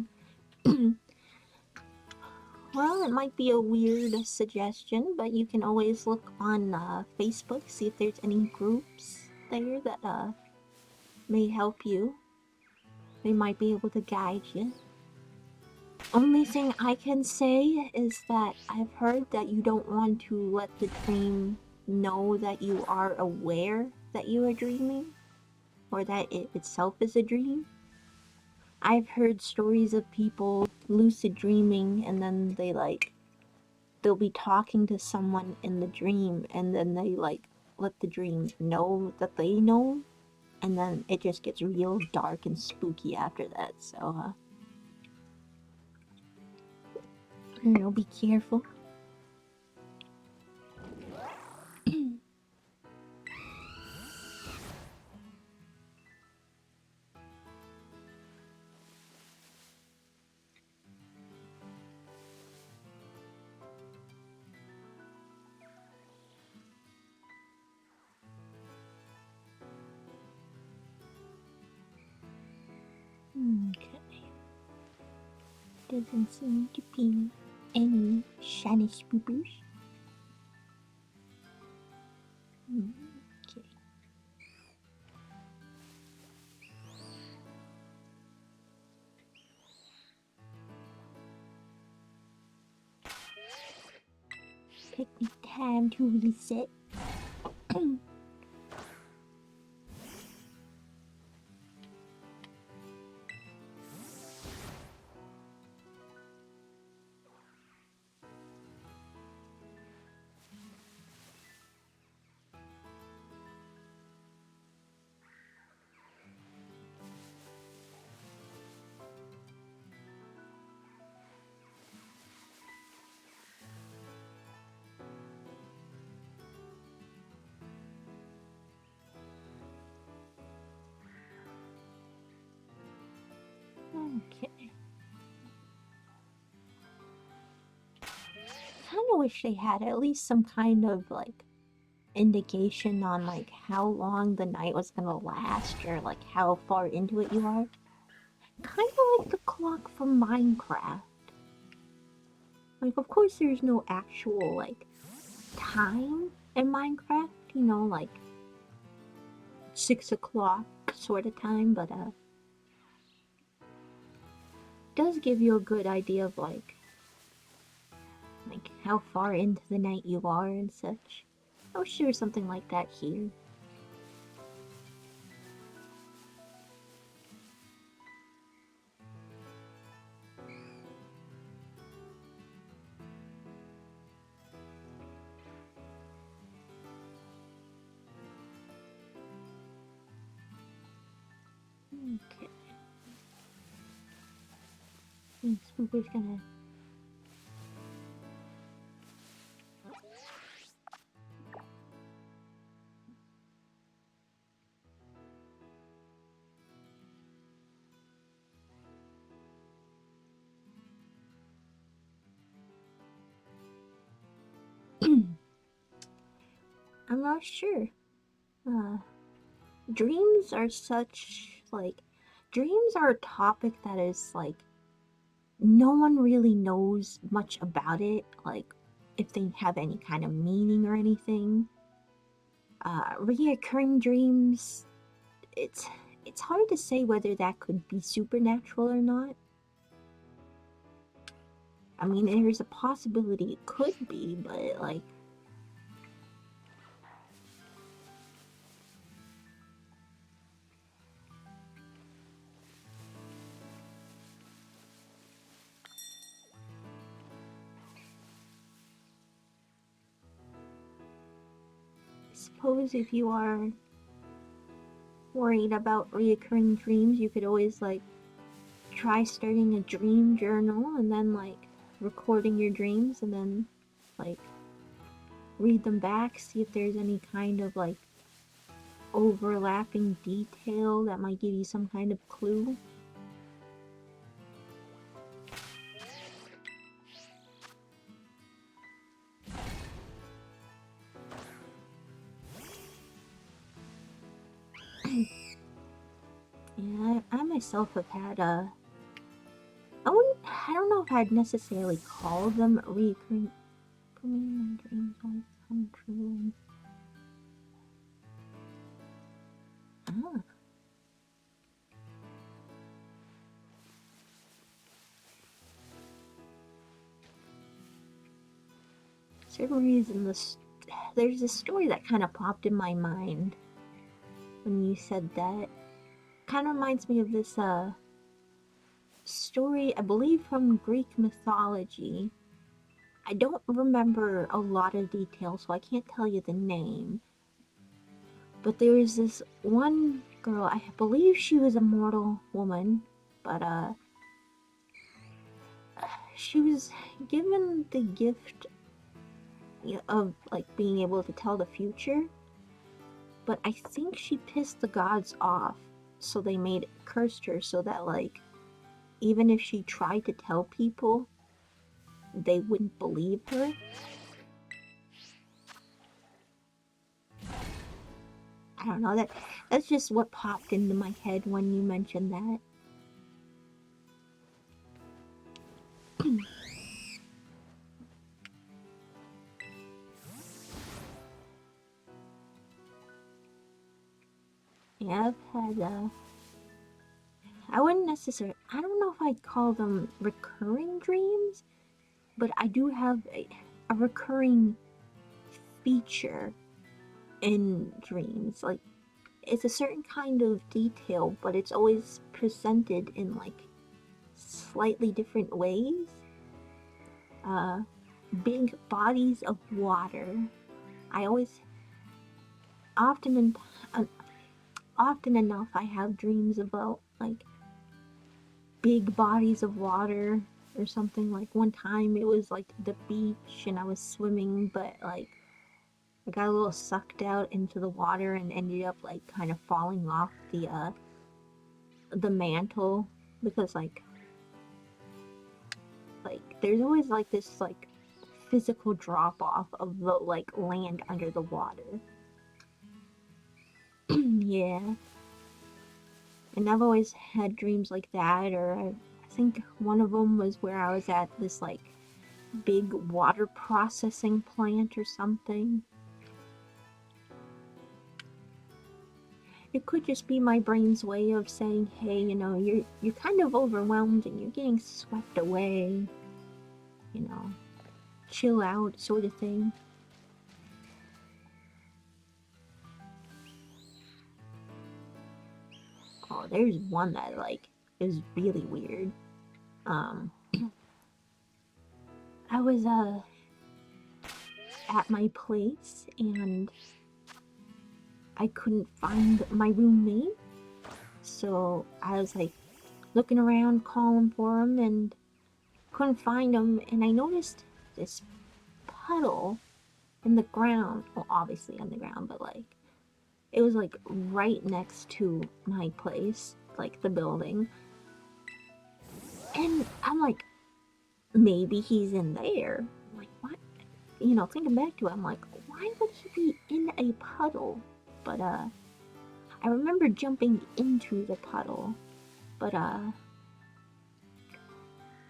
Well, it might be a weird suggestion, but you can always look on Facebook, see if there's any groups there that may help you. They might be able to guide you. Only thing I can say is that I've heard that you don't want to let the dream know that you are aware that you are dreaming, or that it itself is a dream. I've heard stories of people lucid dreaming and then they'll be talking to someone in the dream and then they let the dream know that they know, and then it just gets real dark and spooky after that. So be careful. Okay. Doesn't seem to be any shiny spoopers. Okay. Take me time to reset. Okay. Kind of wish they had at least some kind of like indication on like how long the night was gonna last or like how far into it you are. Kind of like the clock from Minecraft. Like, of course, there's no actual like time in Minecraft, you know, like 6 o'clock sort of time, but does give you a good idea of like how far into the night you are and such. I wish there was something like that here. Okay. Spooker's gonna. I'm not sure. Uh, dreams are such like. Dreams are a topic that is like. No one really knows much about it, like if they have any kind of meaning or anything. Reoccurring dreams, it's it's hard to say whether that could be supernatural or not. I mean, there's a possibility it could be, but like, I suppose if you are worried about reoccurring dreams, you could always like try starting a dream journal and then like recording your dreams and then like read them back, see if there's any kind of like overlapping detail that might give you some kind of clue. Yeah, I myself have had I don't know if I'd necessarily call them recurring dreams always come true. Ah, for certain reason, there's a story that kind of popped in my mind when you said that. Kind of reminds me of this story, I believe from Greek mythology. I don't remember a lot of details, so I can't tell you the name. But there was this one girl, I believe she was a mortal woman, but she was given the gift of like being able to tell the future, but I think she pissed the gods off, so they cursed her so that like even if she tried to tell people, they wouldn't believe her. I don't know, that's just what popped into my head when you mentioned that. Yeah, I've had I wouldn't necessarily, I don't know if I'd call them recurring dreams, but I do have a recurring feature in dreams. Like, it's a certain kind of detail, but it's always presented in like slightly different ways. Uh, Big bodies of water. I always, often and uh, often enough, I have dreams about like big bodies of water or something. Like one time it was like the beach and I was swimming, but like I got a little sucked out into the water and ended up like kind of falling off the mantle because like Like, there's always like this like physical drop off of the like land under the water. Yeah. And I've always had dreams like that, or I think one of them was where I was at this like big water processing plant or something. It could just be my brain's way of saying, hey, you know, you're kind of overwhelmed and you're getting swept away. You know, chill out sort of thing. Oh, there's one that like is really weird. Um I was at my place and I couldn't find my roommate. So I was like looking around calling for him and couldn't find him, and I noticed this puddle in the ground. Well, obviously on the ground, but like it was like right next to my place, like the building. And I'm like, maybe he's in there. I'm like, what? You know, thinking back to it, I'm like, why would he be in a puddle? But I remember jumping into the puddle, but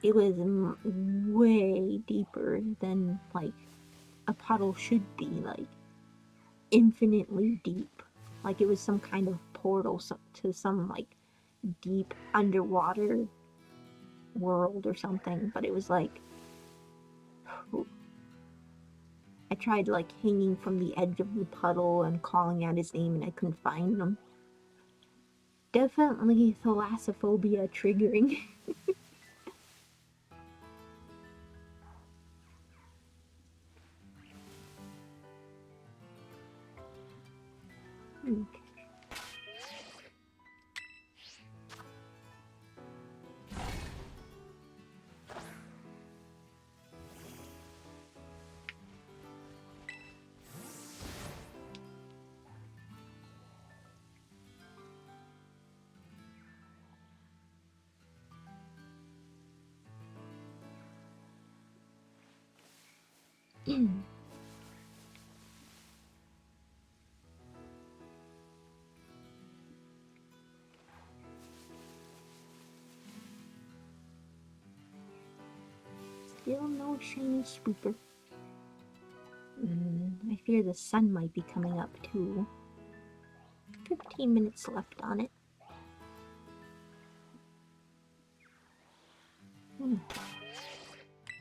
it was way deeper than like a puddle should be, like infinitely deep. Like it was some kind of portal to some like deep underwater world or something. But it was like I tried like hanging from the edge of the puddle and calling out his name, and I couldn't find him. Definitely thalassophobia triggering. Still no shiny spooper. I fear the sun might be coming up too. 15 minutes left on it.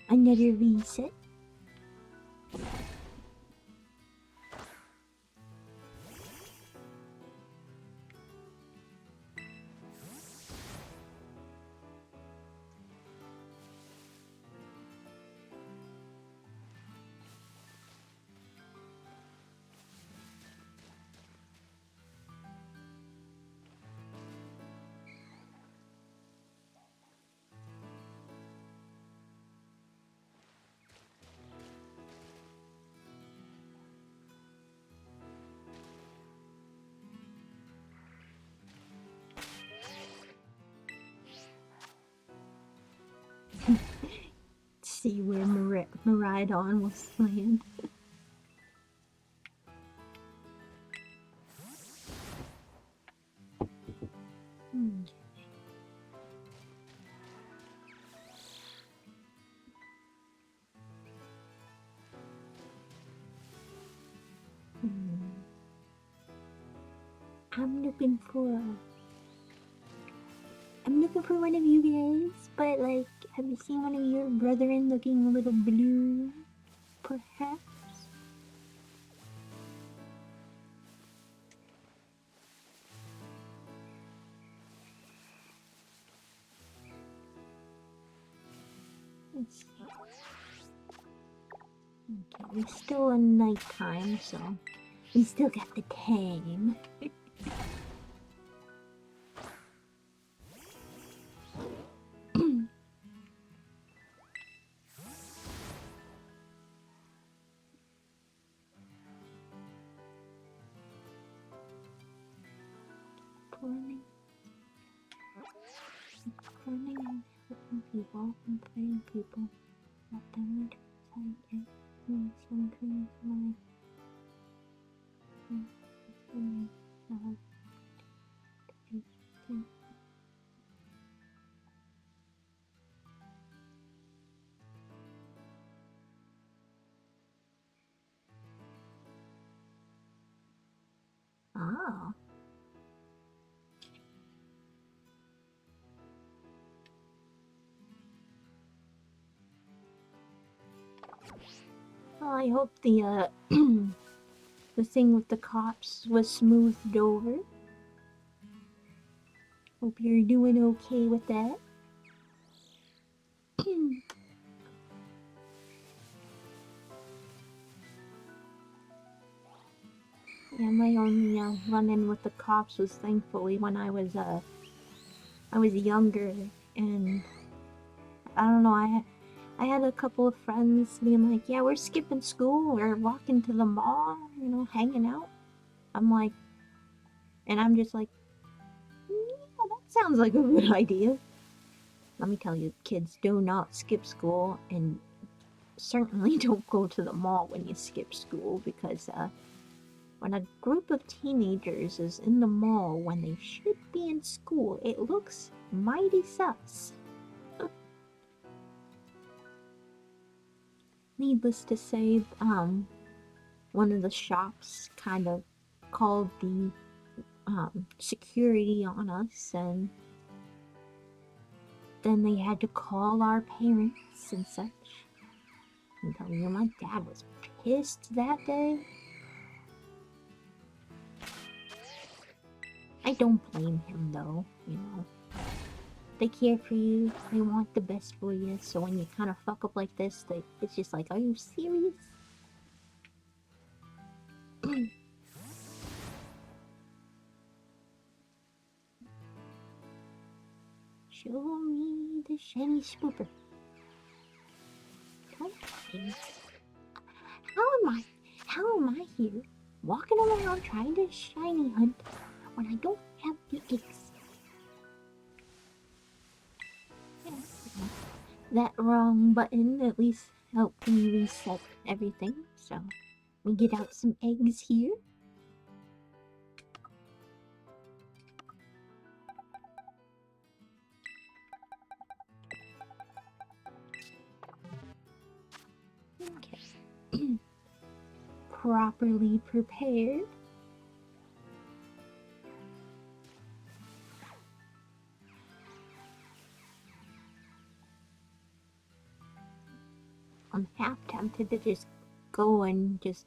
Another reset. See where Maridon will land. I'm looking for one of you guys, but like, have you seen one of your brethren looking a little blue? Perhaps? Let's see. Okay, it's still a nighttime, so we still got the time. Cloning. people and praying people. Let them wait inside and some dreams my Oh. Well, I hope the the thing with the cops was smoothed over. Hope you're doing okay with that. Yeah, my only run-in with the cops was thankfully when I was younger, and I don't know, I had a couple of friends being like, yeah, we're skipping school, we're walking to the mall, you know, hanging out. I'm like, and I'm just like, yeah, that sounds like a good idea. Let me tell you, kids, do not skip school, and certainly don't go to the mall when you skip school, because when a group of teenagers is in the mall when they should be in school, it looks mighty sus. Needless to say, one of the shops kind of called the security on us, and then they had to call our parents and such. I'm telling you, my dad was pissed that day. I don't blame him though, you know. They care for you, they want the best for you, so when you kind of fuck up like this, it's just like, are you serious? Show me the shiny spooper. Okay. How am I here, walking around trying to shiny hunt when I don't have the eggs? Yeah, that wrong button at least helped me reset everything, so we get out some eggs here. Okay. Properly prepared. I'm half tempted to just go and just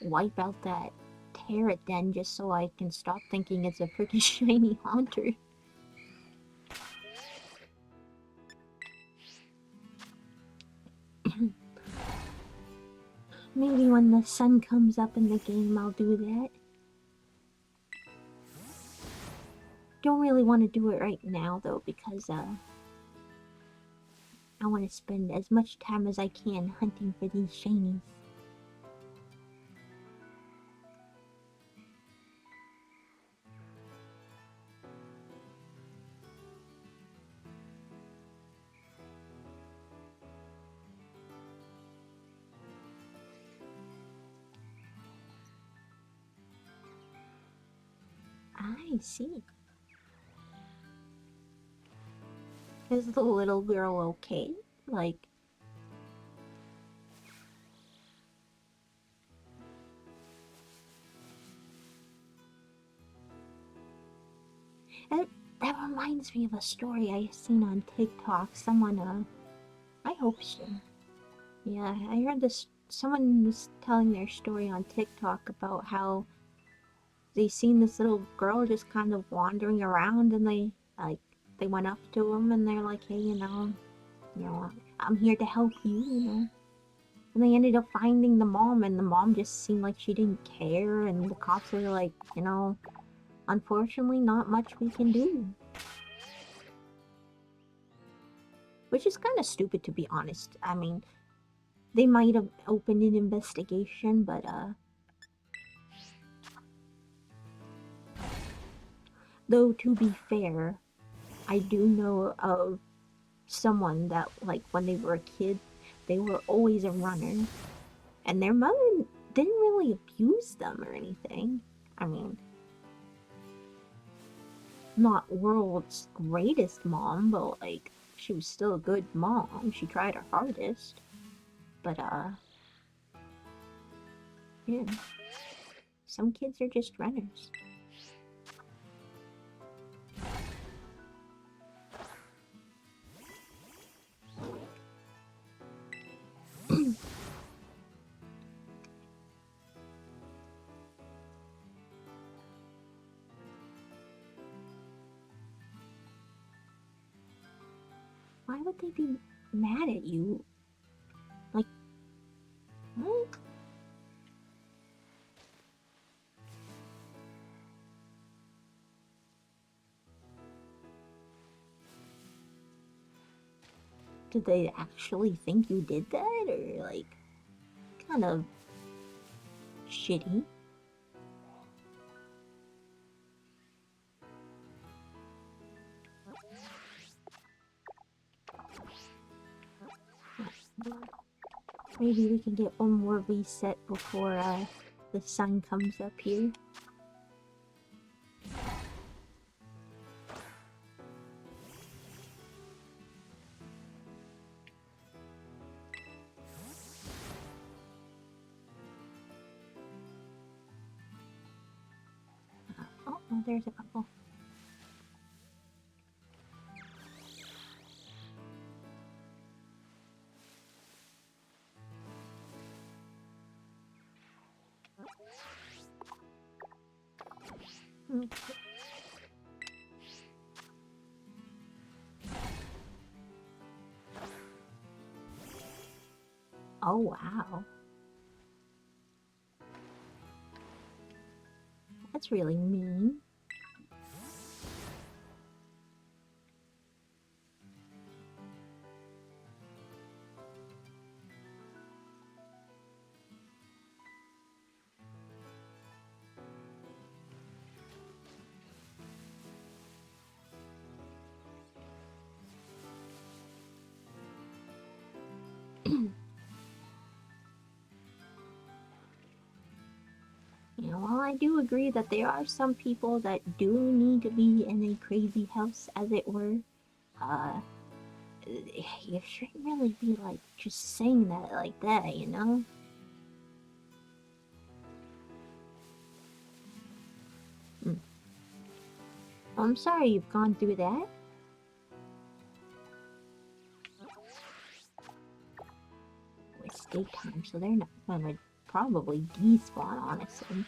wipe out that Terra den just so I can stop thinking it's a freaking shiny haunter. Maybe when the sun comes up in the game I'll do that. Don't really want to do it right now though, because I want to spend as much time as I can hunting for these shinies. I see. Is the little girl okay? Like, that reminds me of a story I seen on TikTok. Someone, I hope so. Yeah, I heard this. Someone was telling their story on TikTok about how they seen this little girl just kind of wandering around, and they went up to him and they're like, hey, I'm here to help you, you know. And they ended up finding the mom, and the mom just seemed like she didn't care, and the cops were like, unfortunately, not much we can do. Which is kind of stupid, to be honest. I mean, they might have opened an investigation, but, though, to be fair, I do know of someone that, like, when they were a kid, they were always a runner, and their mother didn't really abuse them or anything. I mean, not world's greatest mom, but, like, she was still a good mom. She tried her hardest. But, yeah. Some kids are just runners. Why would they be mad at you? Like, what? Did they actually think you did that? Or, like, kind of shitty? Maybe we can get one more reset before the sun comes up here. Oh, there's a couple. Okay. Oh, wow. That's really mean. You know, while I do agree that there are some people that do need to be in a crazy house, as it were, uh, you shouldn't really be, like, just saying that like that, you know? Mm. Well, I'm sorry you've gone through that. It's daytime, so they're not gonna probably despawn, honestly.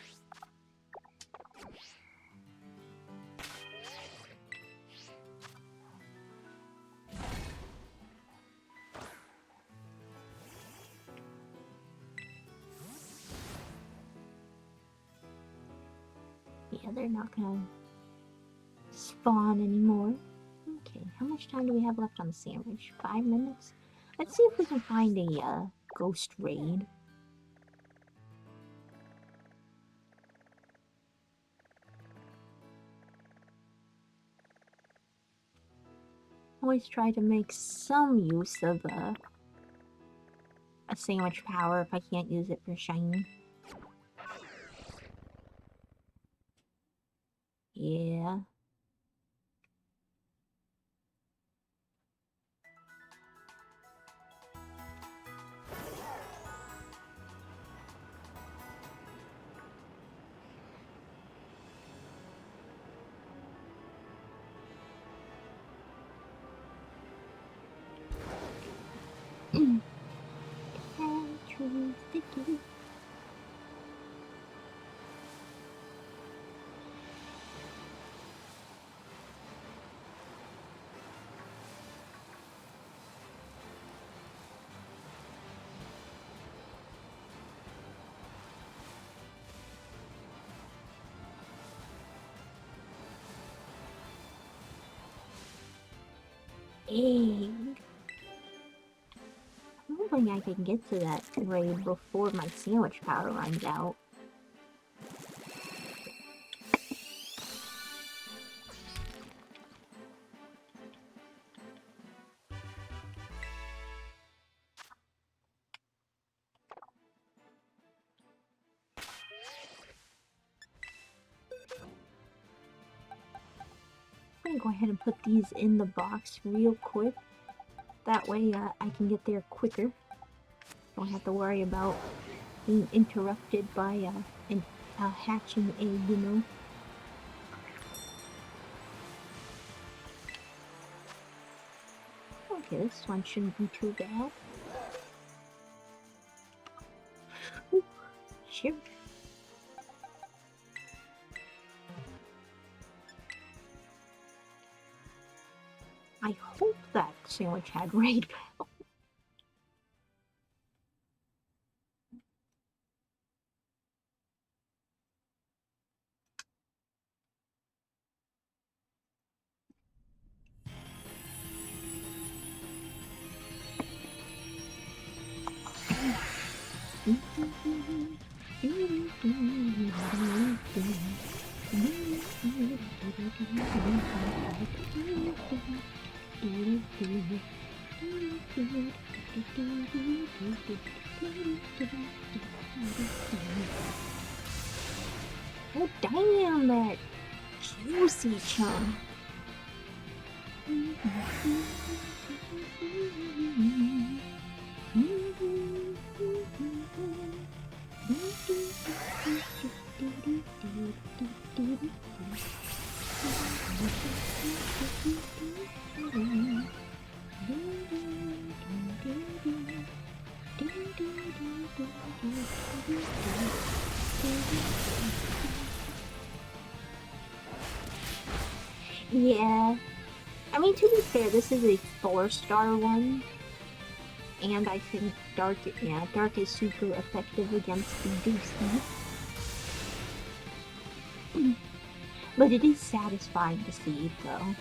Yeah, they're not gonna spawn anymore. Okay, how much time do we have left on the sandwich? 5 minutes? Let's see if we can find a ghost raid. Always try to make some use of a sandwich power if I can't use it for shiny. Yeah. True sticky. Egg. I'm hoping I can get to that raid before my sandwich power runs out. gonna go ahead and put these in the box real quick. That way I can get there quicker. Don't have to worry about being interrupted by a hatching egg, you know. Okay, this one shouldn't be too bad. Ooh, sure. I hope that sandwich had raid bell. Oh damn, that juicy chunk. Yeah. I mean, to be fair, this is a 4-star one. And I think Dark is super effective against the Doocy. But it is satisfying to see, though.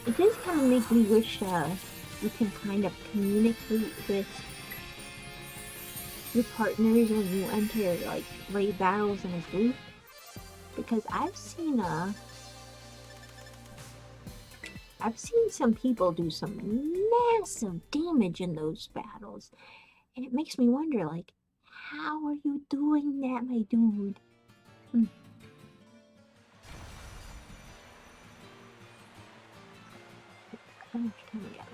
It does kind of make me wish you can kind of communicate with your partners when you enter, like, raid battles in a group. Because I've seen some people do some massive damage in those battles. And it makes me wonder, like, how are you doing that, my dude? How much time we got?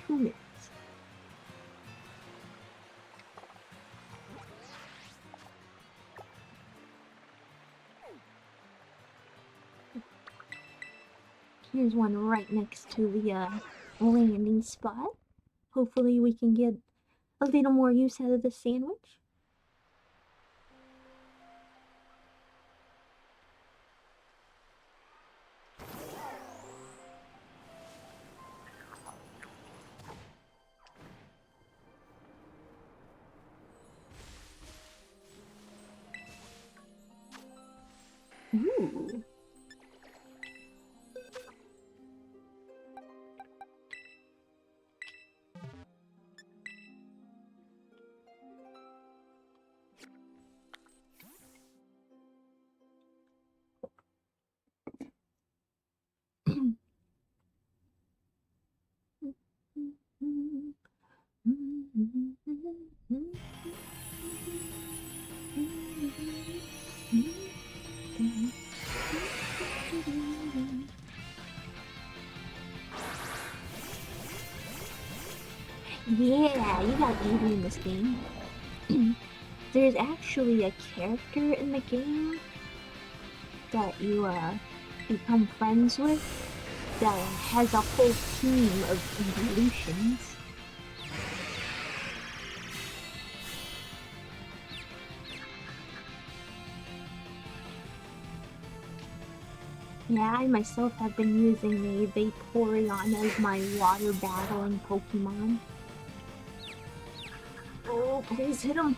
2 minutes. Here's one right next to the landing spot. Hopefully we can get a little more use out of the sandwich. Ooh. Yeah, you got Evie in this game. There's actually a character in the game that you become friends with that has a whole team of evolutions. Yeah, I myself have been using a Vaporeon as my water battling Pokemon. Oh, please hit him!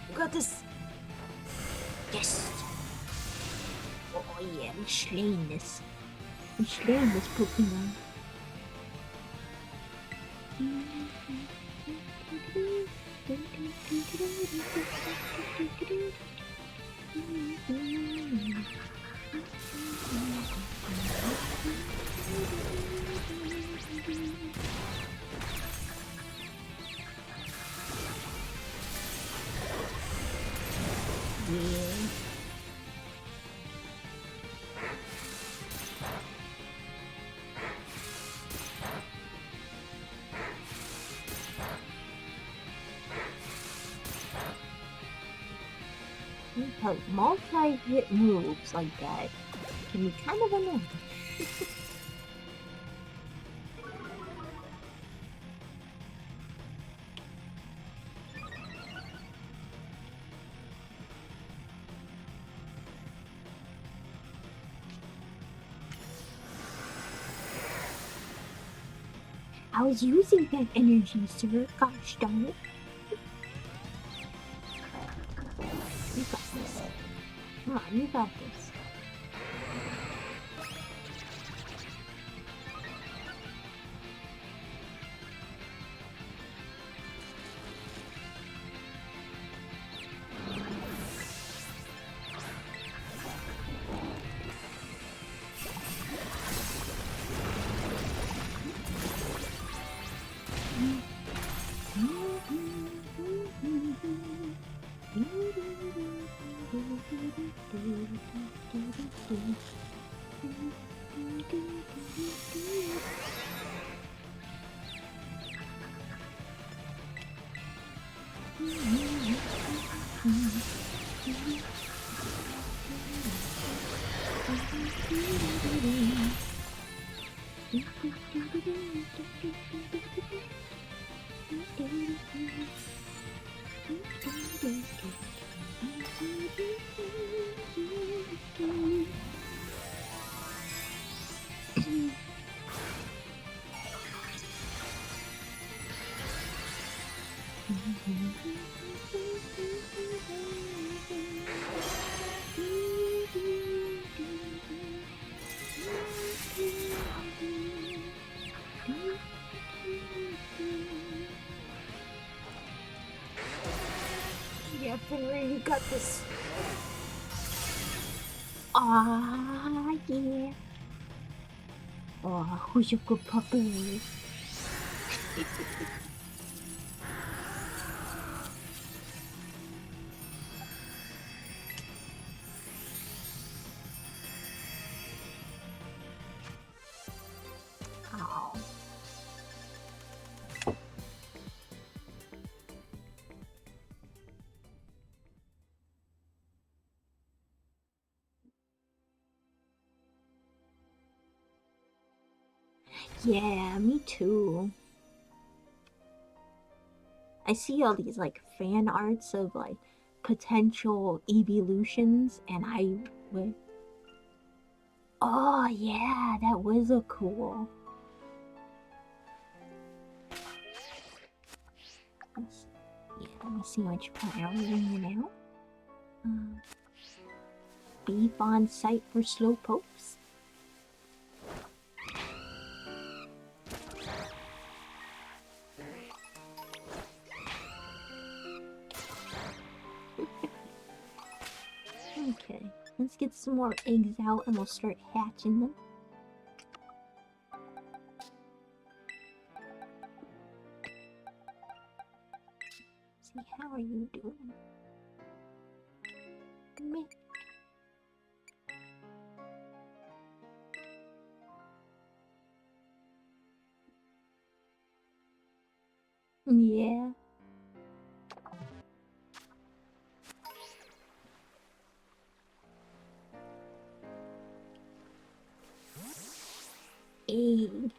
You got this! Yes! Oh yeah, I'm slaying this. I'm slaying this Pokemon. Yeah. Because multi-hit moves like that can be kind of annoying. I was using that energy, sir. Gosh darn it. You got this. Come on, you got this. Yeah, Fenrir, you got this. Ah, yeah. Oh, who's your good puppy? Oh. Yeah, me too. I see all these like fan arts of like potential evolutions, and I would. Oh yeah, that was a cool. Yeah, let me see which part are we ringing out. Beef on site for slowpokes. Okay, let's get some more eggs out and we'll start hatching them. See, how are you doing? Meh. Yeah. Egg.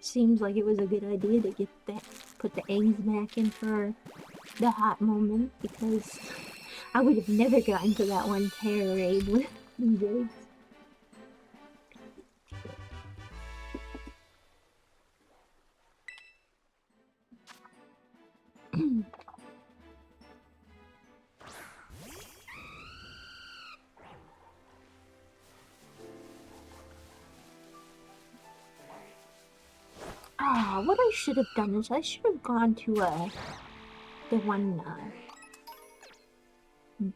Seems like it was a good idea to get that, put the eggs back in for the hot moment, because I would have never gotten to that one terror raid with these eggs. Ah, what I should have done is I should have gone to the one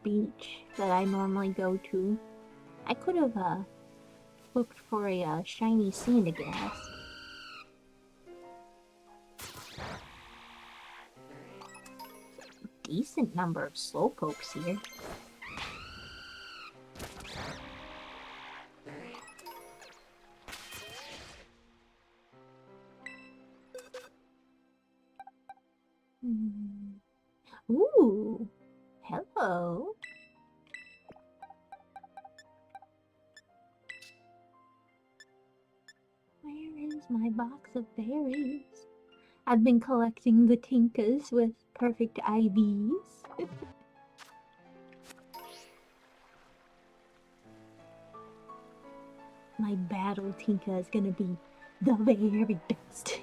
beach that I normally go to. I could have looked for a shiny Sandagast. Decent number of slowpokes here. Ooh, Hello. Where is my box of berries? I've been collecting the Tinkas with perfect IVs. My battle Tinka is gonna be the very best.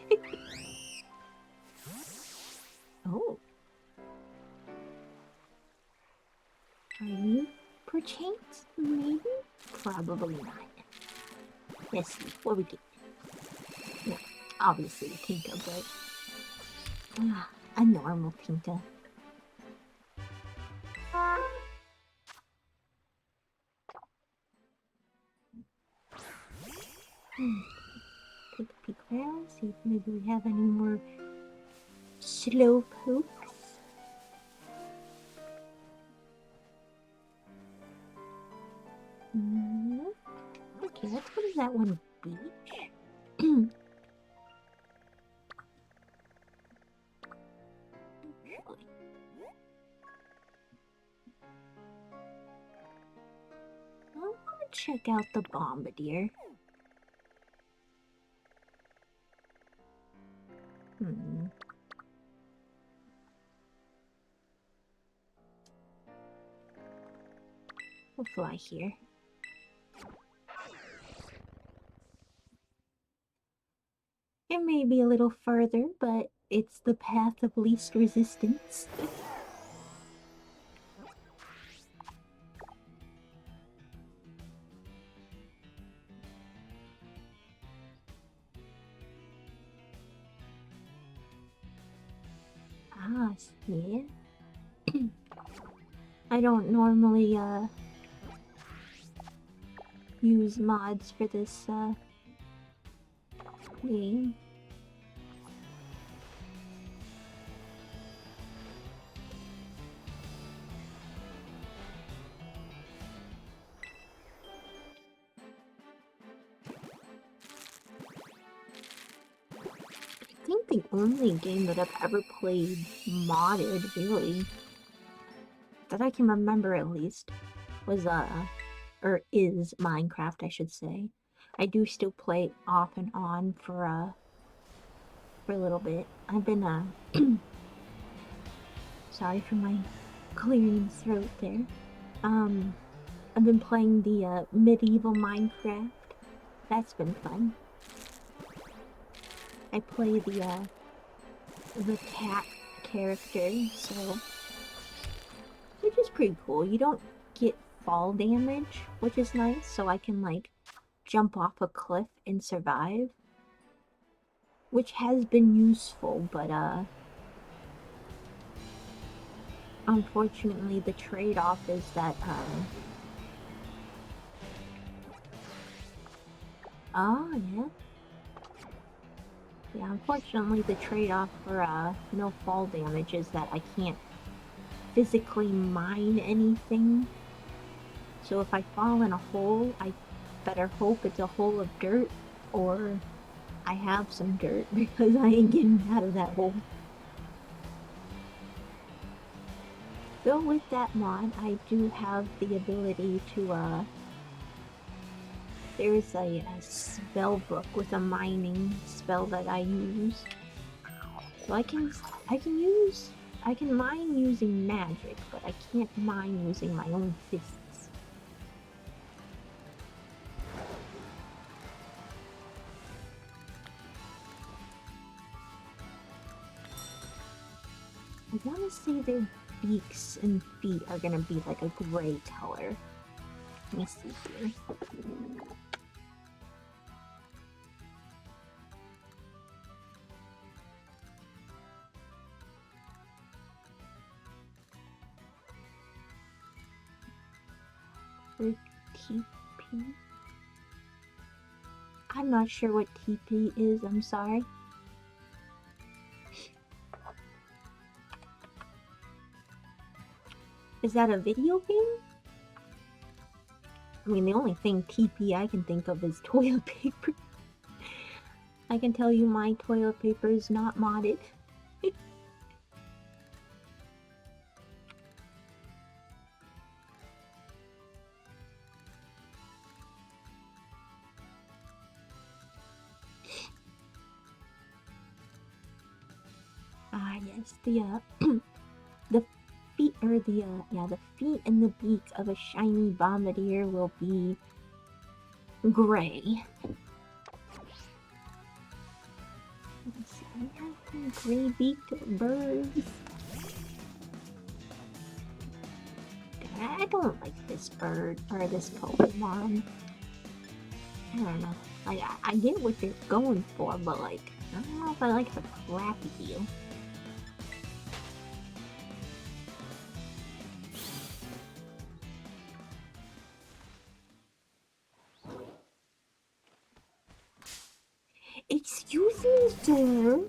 Oh. Are you perchance? Maybe? Probably not. Let's see, what we get? No, obviously a Tinka, but... a normal Tinka. Take a peek around, see if maybe we have any more slow pokes. Okay, let's go to that one beach. I want to check out the Bombardier. We'll fly here. It may be a little further, but it's the path of least resistance. Ah, yeah. I don't normally, use mods for this, game. I think the only game that I've ever played modded, really, that I can remember at least, was, or is Minecraft, I should say. I do still play off and on for a little bit. I've been, sorry for my clearing throat there. I've been playing the, medieval Minecraft. That's been fun. I play the cat character, so... which is pretty cool. You don't get fall damage, which is nice, so I can, like, jump off a cliff and survive. Which has been useful, but, unfortunately the trade-off is that, oh, yeah. Yeah, unfortunately the trade-off for, no fall damage is that I can't physically mine anything. So if I fall in a hole, I better hope it's a hole of dirt, or I have some dirt, because I ain't getting out of that hole. Though with that mod, I do have the ability to, there's a spell book with a mining spell that I use. So I can mine using magic, but I can't mine using my own fists. I want to say their beaks and feet are gonna be like a gray color. Let me see here. For TP? I'm not sure what TP is, I'm sorry. Is that a video game? I mean, the only thing TP I can think of is toilet paper. I can tell you my toilet paper is not modded. this. The feet, or the feet and the beak of a shiny bombardier will be gray. Let's see, we have some gray-beaked birds. I don't like this bird, or this Pokemon. I don't know. Like, I get what they're going for, but like, I don't know if I like the crappy deal. Excuse me, sir?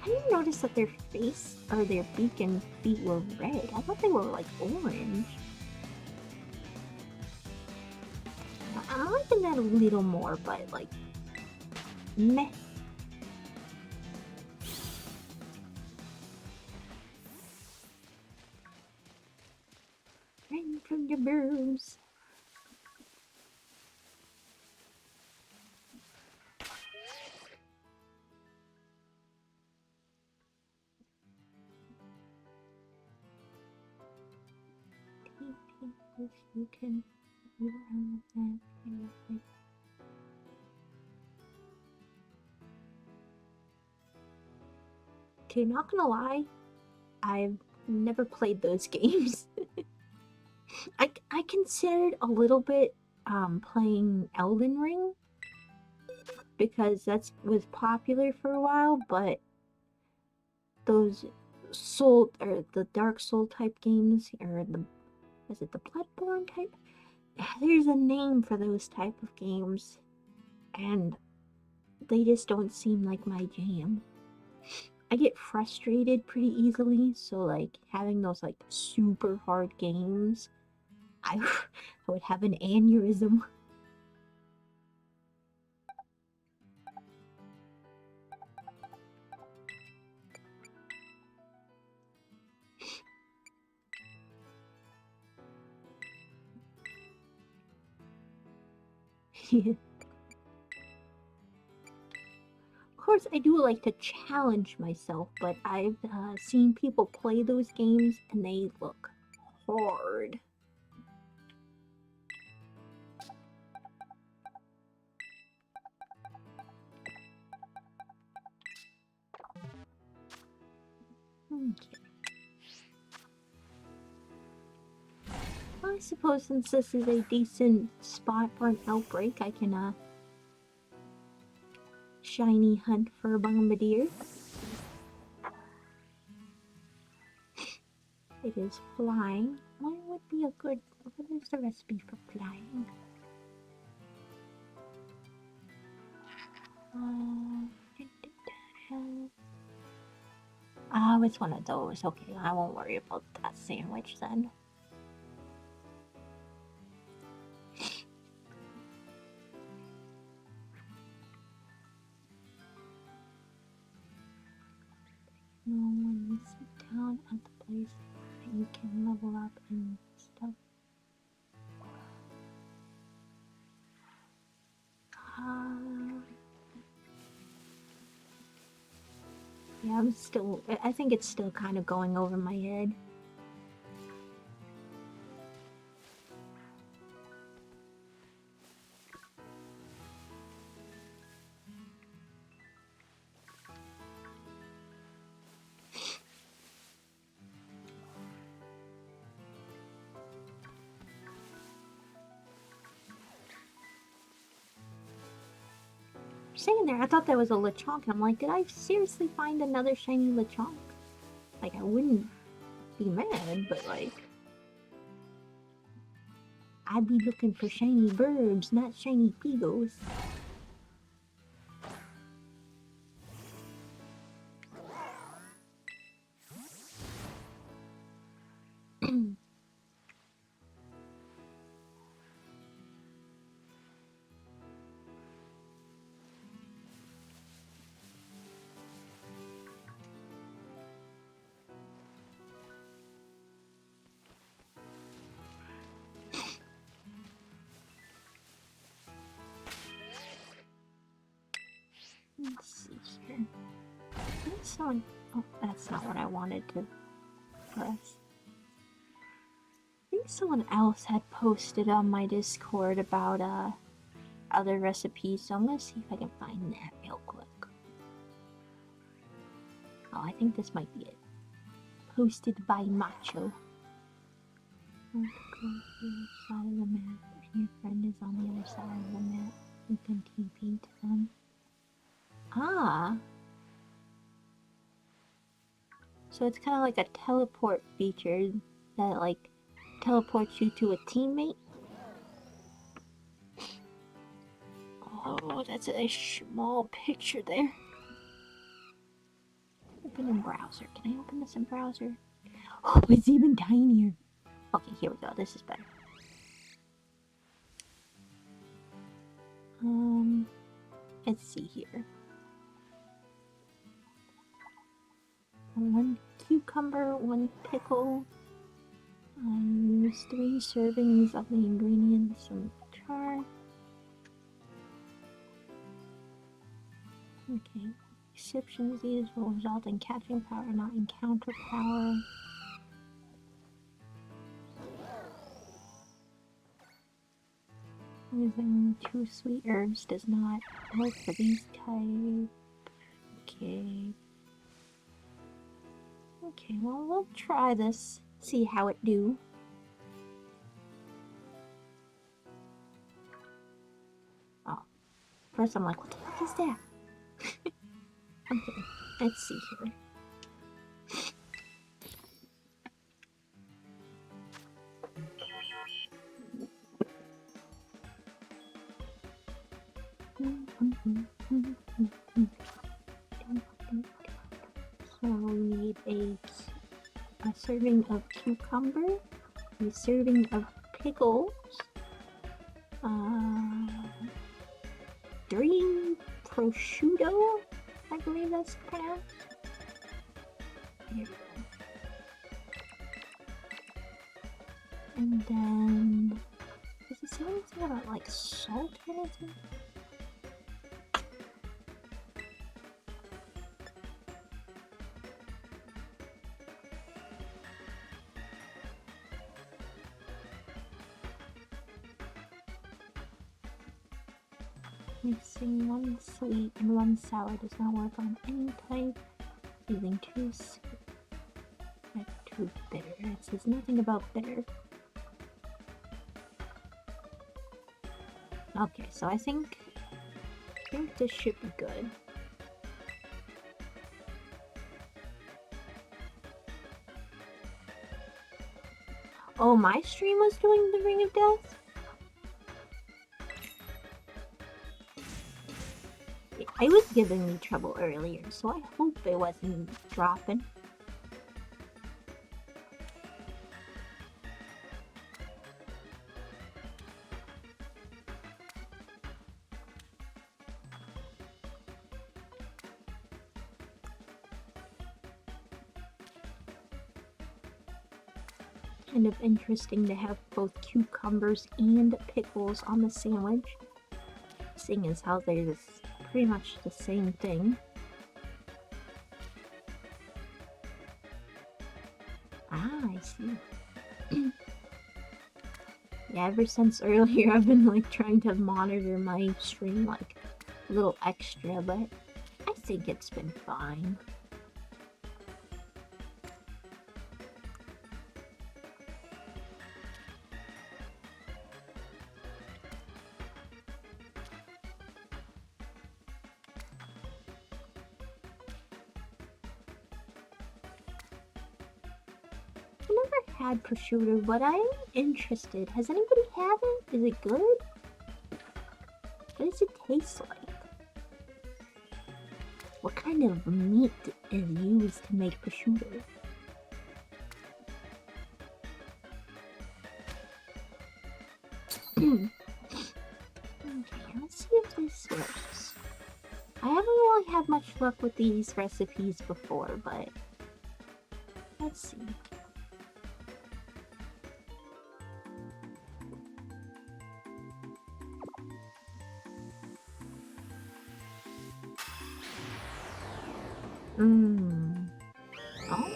I didn't notice that their face, or their beak and feet were red. I thought they were, like, orange. I'm liking that a little more, but, like, meh. Run from the birds. If you can move around that. Okay, not gonna lie, I've never played those games. I considered a little bit playing Elden Ring because that was popular for a while, but those soul, or the Dark Soul type games, or is it the Bloodborne type? There's a name for those type of games, and they just don't seem like my jam. I get frustrated pretty easily, so like having those like super hard games, I would have an aneurysm. Of course, I do like to challenge myself, but I've seen people play those games and they look hard. Okay. Well, I suppose since this is a decent spot for an outbreak, I can shiny hunt for a bombardier. It is flying. What would be a good... What is the recipe for flying? Oh, it's one of those. Okay, I won't worry about that sandwich then. No, when you sit down at the place, you can level up and stuff. Yeah, I think it's still kind of going over my head. Saying there, I thought that was a Lechonk, and I'm like, did I seriously find another shiny Lechonk? Like, I wouldn't be mad, but like, I'd be looking for shiny birds, not shiny Pigos. someone... Oh, that's not what I wanted to press. I think someone else had posted on my Discord about other recipes, so I'm gonna see if I can find that real quick. Oh, I think this might be it. Posted by Macho. Go to the side of the map, and your friend is on the other side of the map. You can TP to them. Ah! So it's kind of like a teleport feature that, like, teleports you to a teammate. Oh, that's a small picture there. Open in browser. Can I open this in browser? Oh, it's even tinier. Okay, here we go. This is better. Let's see here. One cucumber, one pickle. I use 3 servings of the ingredients from the jar. Okay. Exceptions, these will result in catching power, not in counter power. Using 2 sweet herbs does not work for these type. Okay. Okay, well, we'll try this. See how it do. Oh. First I'm like, what the fuck is that? Okay, let's see here. So we need a serving of cucumber, a serving of pickles, 3 prosciutto, I believe that's pronounced. Here we go. And then, does it say anything about like salt or anything? Mixing 1 sweet and 1 sour does not work on any type. Using 2 sweet and 2 bitter. It says nothing about bitter. Okay, so I think this should be good. Oh, my stream was doing the Ring of Death? It was giving me trouble earlier, so I hope it wasn't dropping. Kind of interesting to have both cucumbers and pickles on the sandwich, seeing as how they're pretty much the same thing. Ah, I see. Yeah, ever since earlier I've been like trying to monitor my stream like a little extra, but I think it's been fine. Had prosciutto, but I'm interested. Has anybody had it? Is it good? What does it taste like? What kind of meat is used to make prosciutto? Okay, let's see if this works. I haven't really had much luck with these recipes before, but let's see. Hmm. Oh.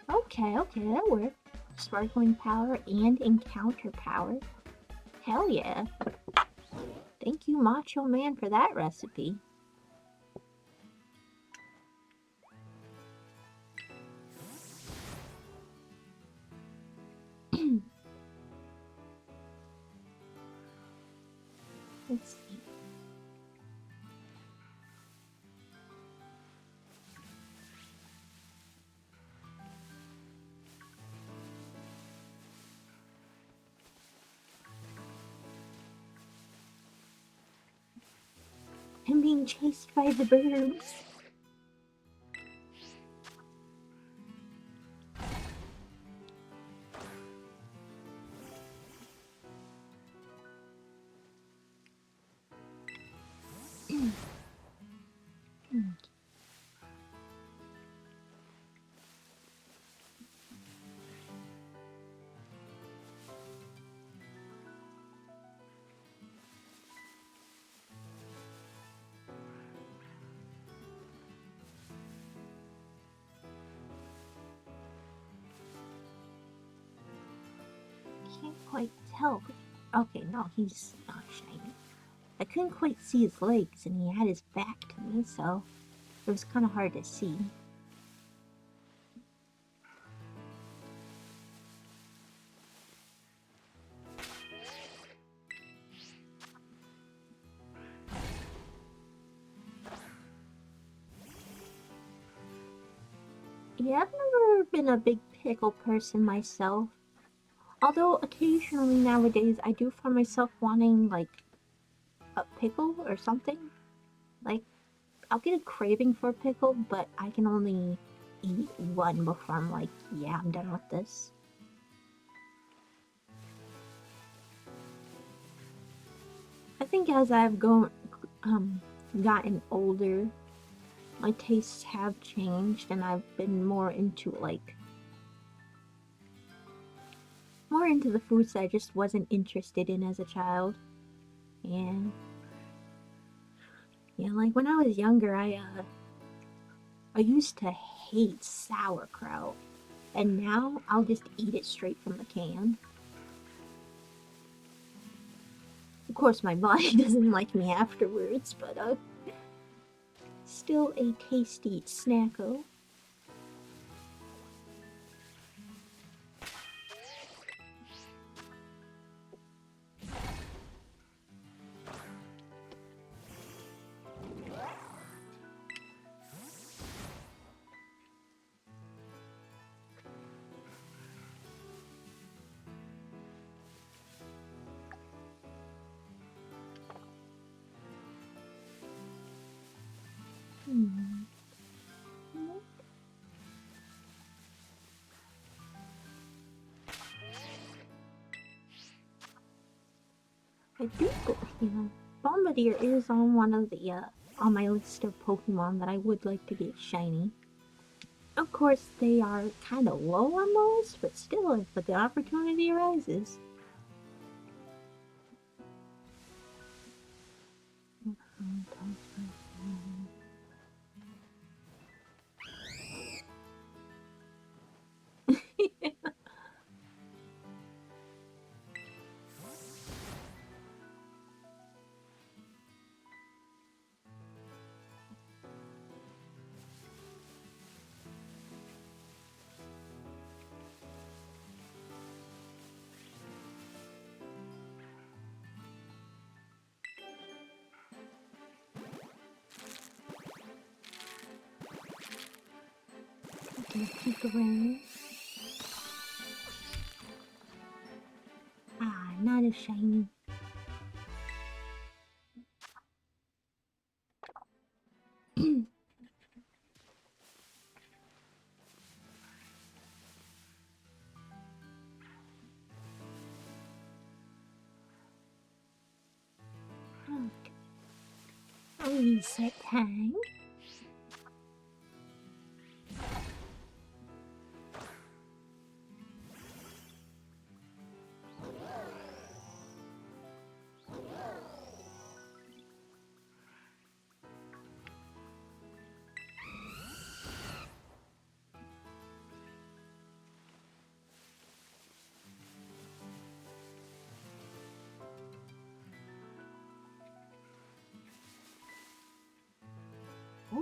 Okay, that worked. Sparkling power and encounter power. Hell yeah. Thank you, Macho Man, for that recipe. Let's see. I'm being chased by the birds. Can't quite tell. Okay, no, he's not shiny. I couldn't quite see his legs, and he had his back to me, so it was kind of hard to see. Yeah, I've never been a big pickle person myself. Although occasionally nowadays I do find myself wanting, like, a pickle or something. Like, I'll get a craving for a pickle, but I can only eat one before I'm like, yeah, I'm done with this. I think as I've gotten older, my tastes have changed, and I've been more into the foods that I just wasn't interested in as a child. And yeah, like when I was younger, I used to hate sauerkraut, and now I'll just eat it straight from the can. Of course, my body doesn't like me afterwards, but still a tasty snacko. Hmm. I do, you know, Bombardier is on one of the on my list of Pokemon that I would like to get shiny. Of course, they are kind of low on those, but still, if the opportunity arises. Gonna peek around. Ah, not a shiny. Okay. Reset time.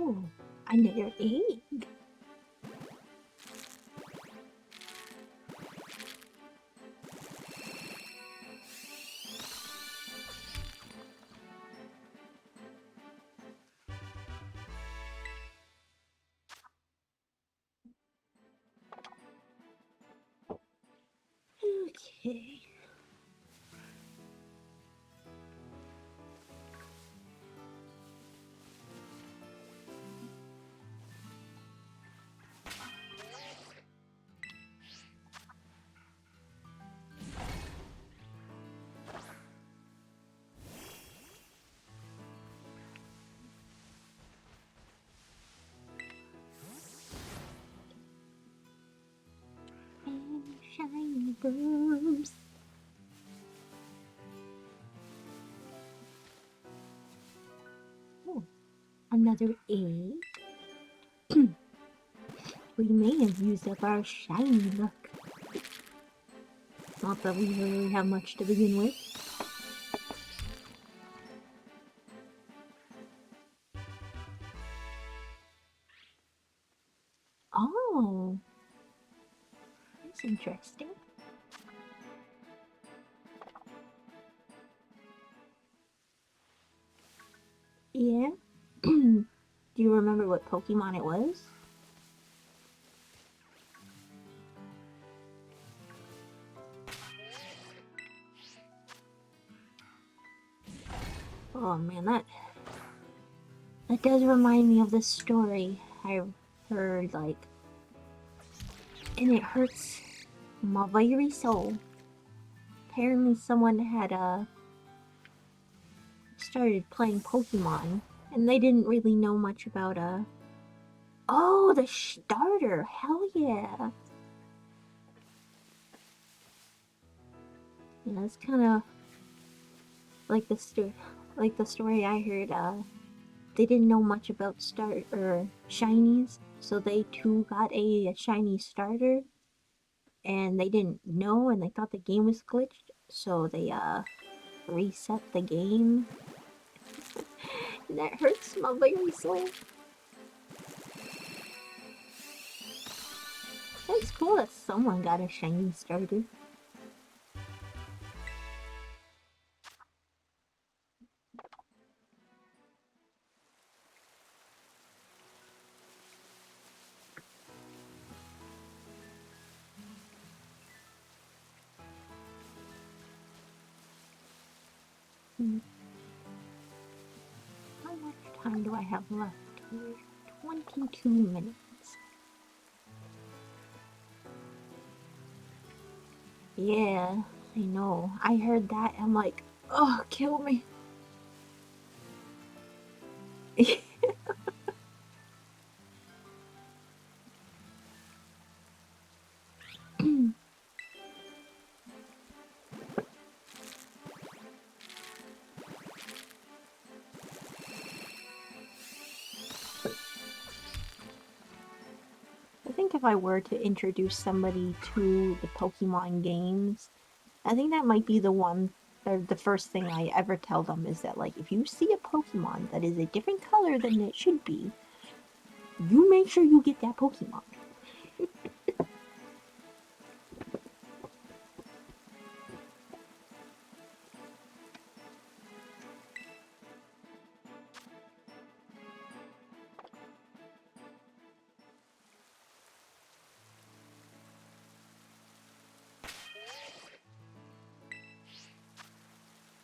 Oh, another egg. Okay. And shiny boobs. Oh, another egg. We may have used up our shiny luck. Not that we really have much to begin with. Oh, that's interesting. Yeah? Do you remember what Pokemon it was? Oh man, that does remind me of this story I heard, like, and it hurts my very soul. Apparently someone had started playing Pokemon, and they didn't really know much about oh, the starter! Hell yeah! Yeah, it's kind of like the story I heard. They didn't know much about shinies, so they too got a shiny starter, and they didn't know, and they thought the game was glitched, so they reset the game. And that hurts my very soul. It's cool that someone got a shiny starter. How much time do I have left here? 22 minutes. Yeah, I know. I heard that. I'm like, oh, kill me. I think if I were to introduce somebody to the Pokemon games, I think that might be the one, or the first thing I ever tell them is that, like, if you see a Pokemon that is a different color than it should be, you make sure you get that Pokemon.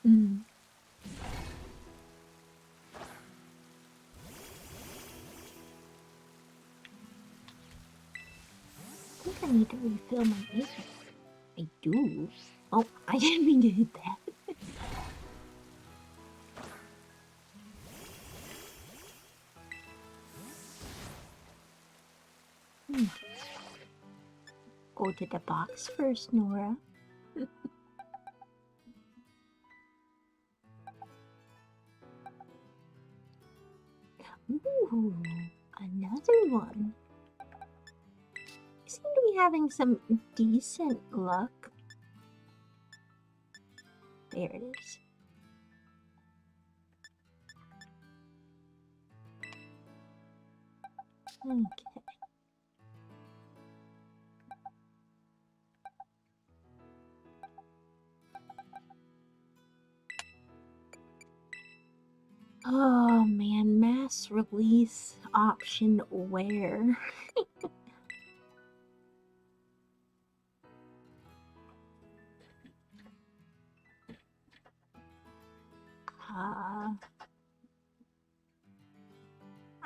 Mm. I think I need to refill my eggs. I do. Oh, I didn't mean to hit that. Go to the box first, Nora. Ooh, another one. Seem to be having some decent luck. There it is. Okay. Oh man, mass release option where? uh,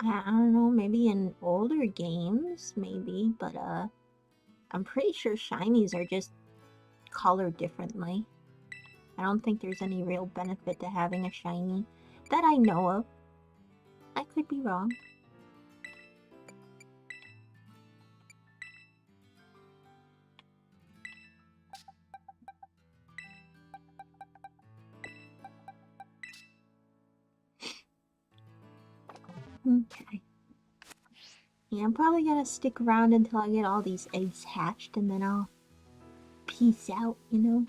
I don't know, maybe in older games, maybe, but I'm pretty sure shinies are just colored differently. I don't think there's any real benefit to having a shiny that I know of. I could be wrong. Okay. Yeah, I'm probably gonna stick around until I get all these eggs hatched and then I'll peace out, you know?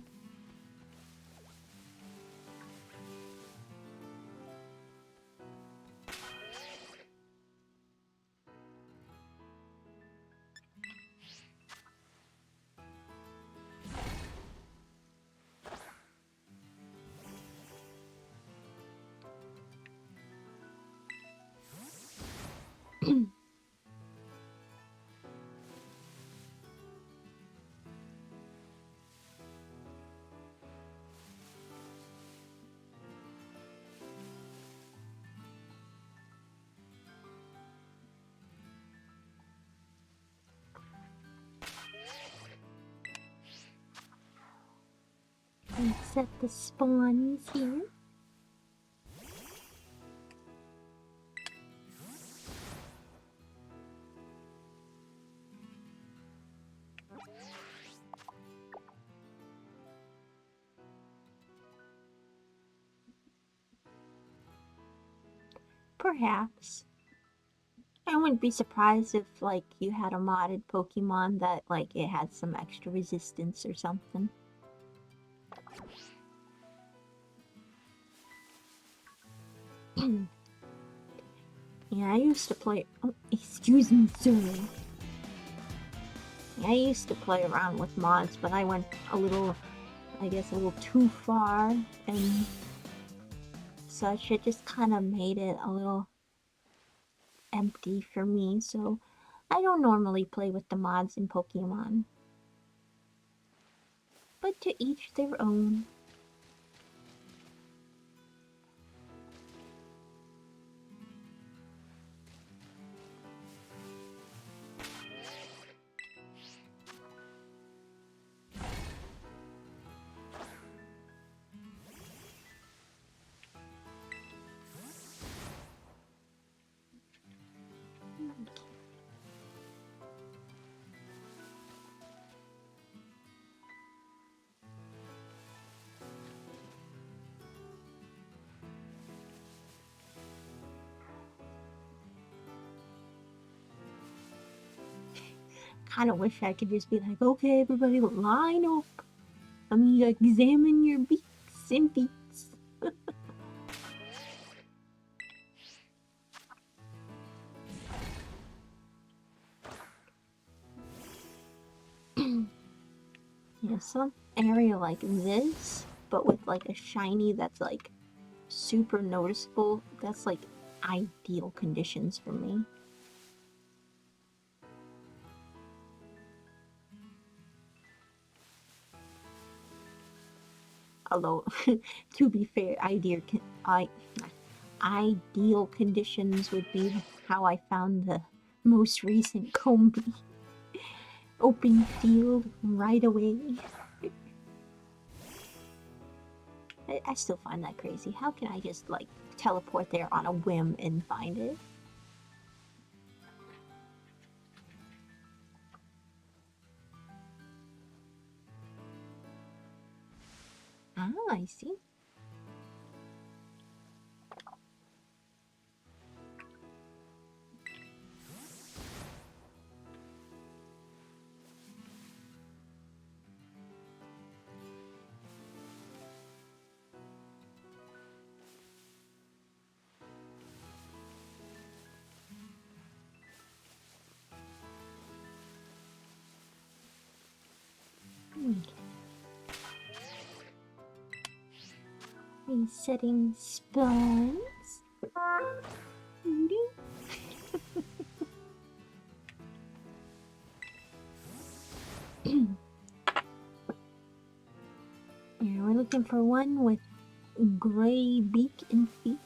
And set the spawns here. Perhaps. I wouldn't be surprised if, like, you had a modded Pokemon that, like, it had some extra resistance or something. Yeah, I used to play... Oh, excuse me, sir. Yeah, I used to play around with mods, but I went a little, I guess, a little too far and such. It just kind of made it a little empty for me, so I don't normally play with the mods in Pokemon. But to each their own. Kind of wish I could just be like, okay, everybody line up. Let me examine your beaks and feet. Yeah, some area like this, but with like a shiny that's like super noticeable, that's like ideal conditions for me. Although, to be fair, ideal conditions would be how I found the most recent Combi. Open field right away. I still find that crazy. How can I just, like, teleport there on a whim and find it? Ah, I see. Resetting spawns. Yeah, we're looking for one with gray beak and feet.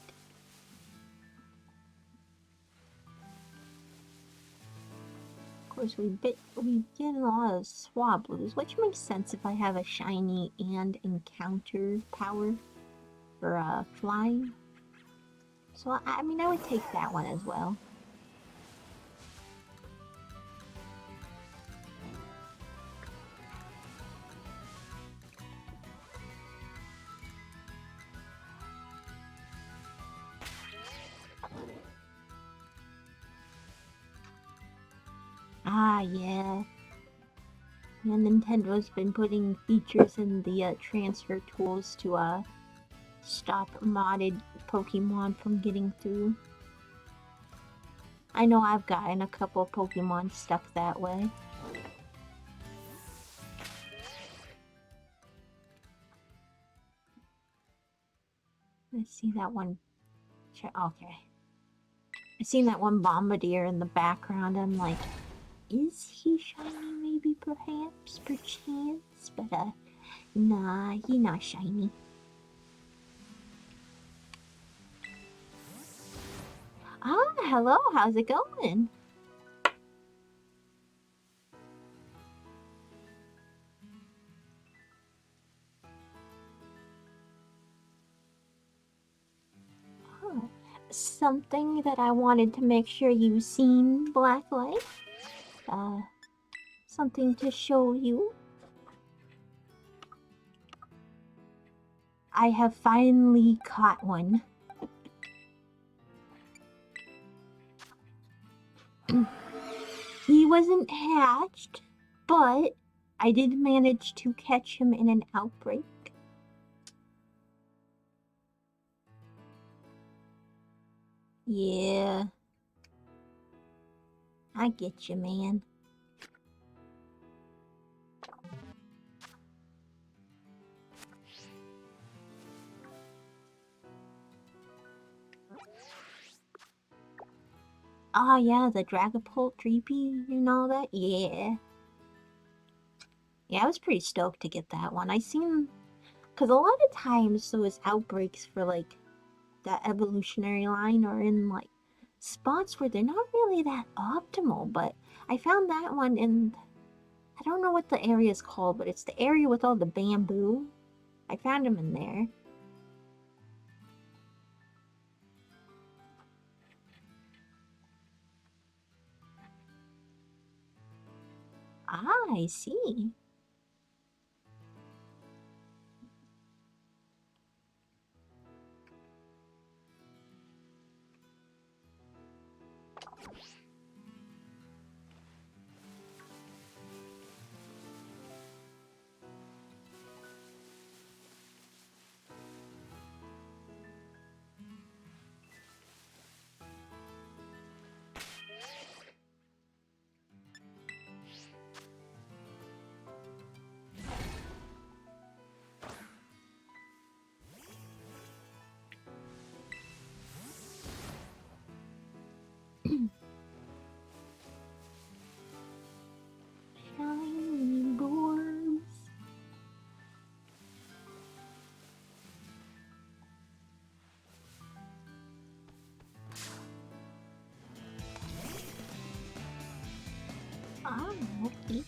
Of course, we get a lot of swablues, which makes sense if I have a shiny and encounter power for flying. So I mean, I would take that one as well. Ah, yeah. Yeah, Nintendo's been putting features in the transfer tools to stop modded Pokemon from getting through. I know I've gotten a couple Pokemon stuck that way. Let's see that one. Okay. I seen that one Bombardier in the background. I'm like, is he shiny? Maybe, perhaps, perchance? But, nah, he not shiny. Ah, hello, how's it going? Huh. Something that I wanted to make sure you've seen, Blacklight. Something to show you. I have finally caught one. He wasn't hatched, but I did manage to catch him in an outbreak. Yeah. I get you, man. Oh yeah, the Dragapult Dreepy and all that? Yeah. Yeah, I was pretty stoked to get that one. I seen... Because a lot of times those outbreaks for, like, that evolutionary line are in, like, spots where they're not really that optimal, but I found that one in... I don't know what the area is called, but it's the area with all the bamboo. I found him in there. Ah, I see. Shiny boars. Ah, okay.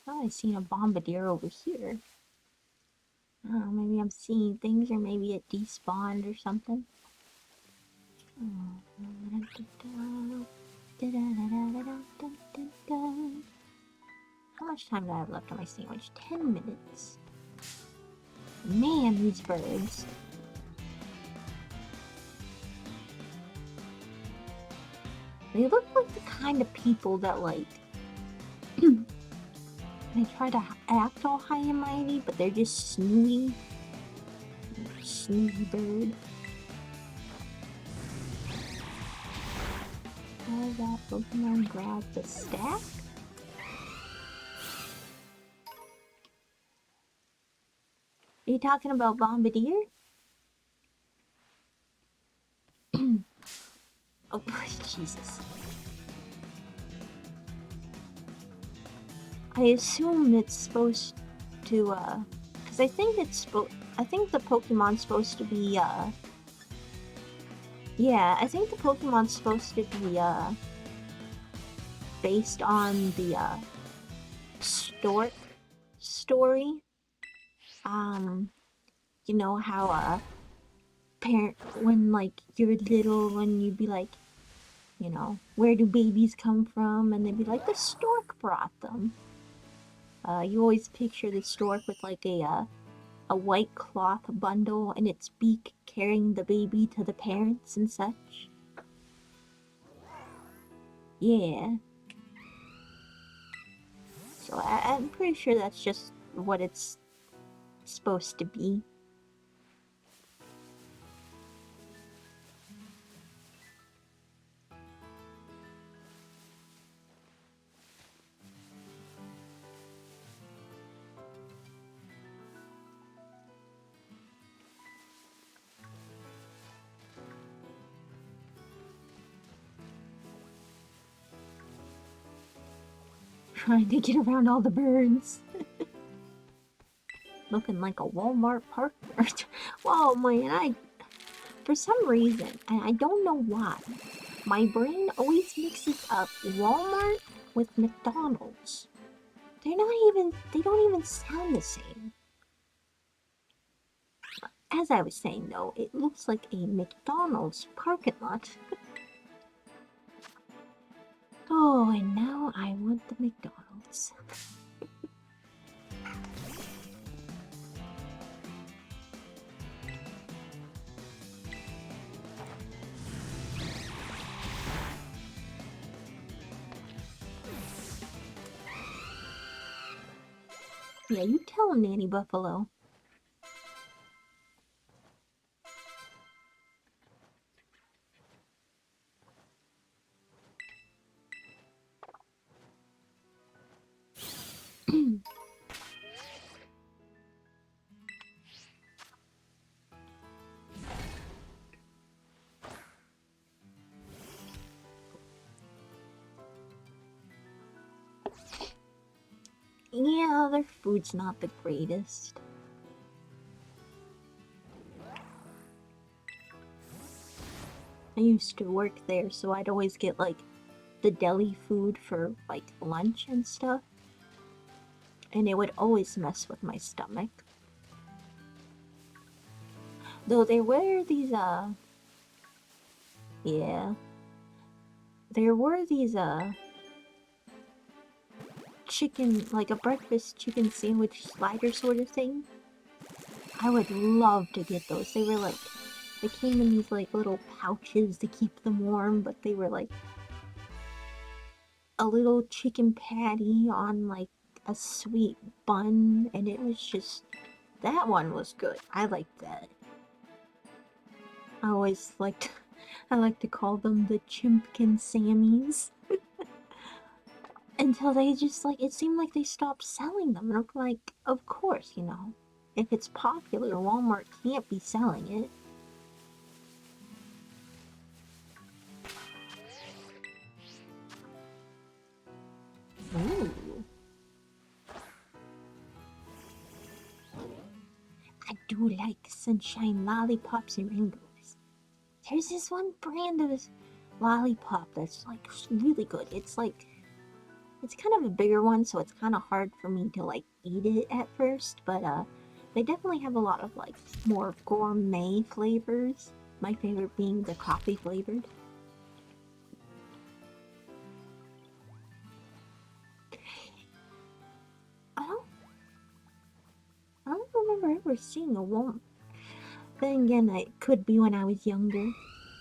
Oh, I seen a Bombardier over here. Oh, maybe I'm seeing things, or maybe it despawned or something. How much time do I have left on my sandwich? 10 minutes. Man, these birds. They look like the kind of people that, like, they try to act all high and mighty, but they're just snooty. sneaky bird. Does that Pokemon grab the stack? Are you talking about Bombardier? Oh, Jesus. I assume it's supposed to, because I think I think the Pokemon's supposed to be, yeah, I think the Pokemon's supposed to be, based on the, Stork story. You know how, when, like, you're little and you'd be like, you know, where do babies come from? And they'd be like, the stork brought them. You always picture the stork with, like, a white cloth bundle in its beak carrying the baby to the parents and such. Yeah. So I'm pretty sure that's just what it's supposed to be. Trying to get around all the birds. Looking like a Walmart partner. Whoa, man, for some reason, and I don't know why, my brain always mixes up Walmart with McDonald's. They don't even sound the same. As I was saying though, it looks like a McDonald's parking lot. Oh, and now I want the McDonald's. Yeah, you tell him, Nanny Buffalo. Yeah, their food's not the greatest. I used to work there, so I'd always get, like, the deli food for, like, lunch and stuff. And it would always mess with my stomach. Though there were these, yeah. There were these, chicken, like a breakfast chicken sandwich slider sort of thing. I would love to get those. They were like, they came in these like little pouches to keep them warm, but they were like a little chicken patty on like a sweet bun, and it was just, that one was good. I liked that. I always liked, I like to call them the Chimpkin Sammies. Until they just, like, it seemed like they stopped selling them. And I'm like, of course, you know. If it's popular, Walmart can't be selling it. Ooh. I do like sunshine lollipops and rainbows. There's this one brand of lollipop that's, like, really good. It's, like, it's kind of a bigger one, so it's kind of hard for me to, like, eat it at first. But, they definitely have a lot of, like, more gourmet flavors. My favorite being the coffee flavored. I don't remember ever seeing a Walmart. Then again, it could be when I was younger.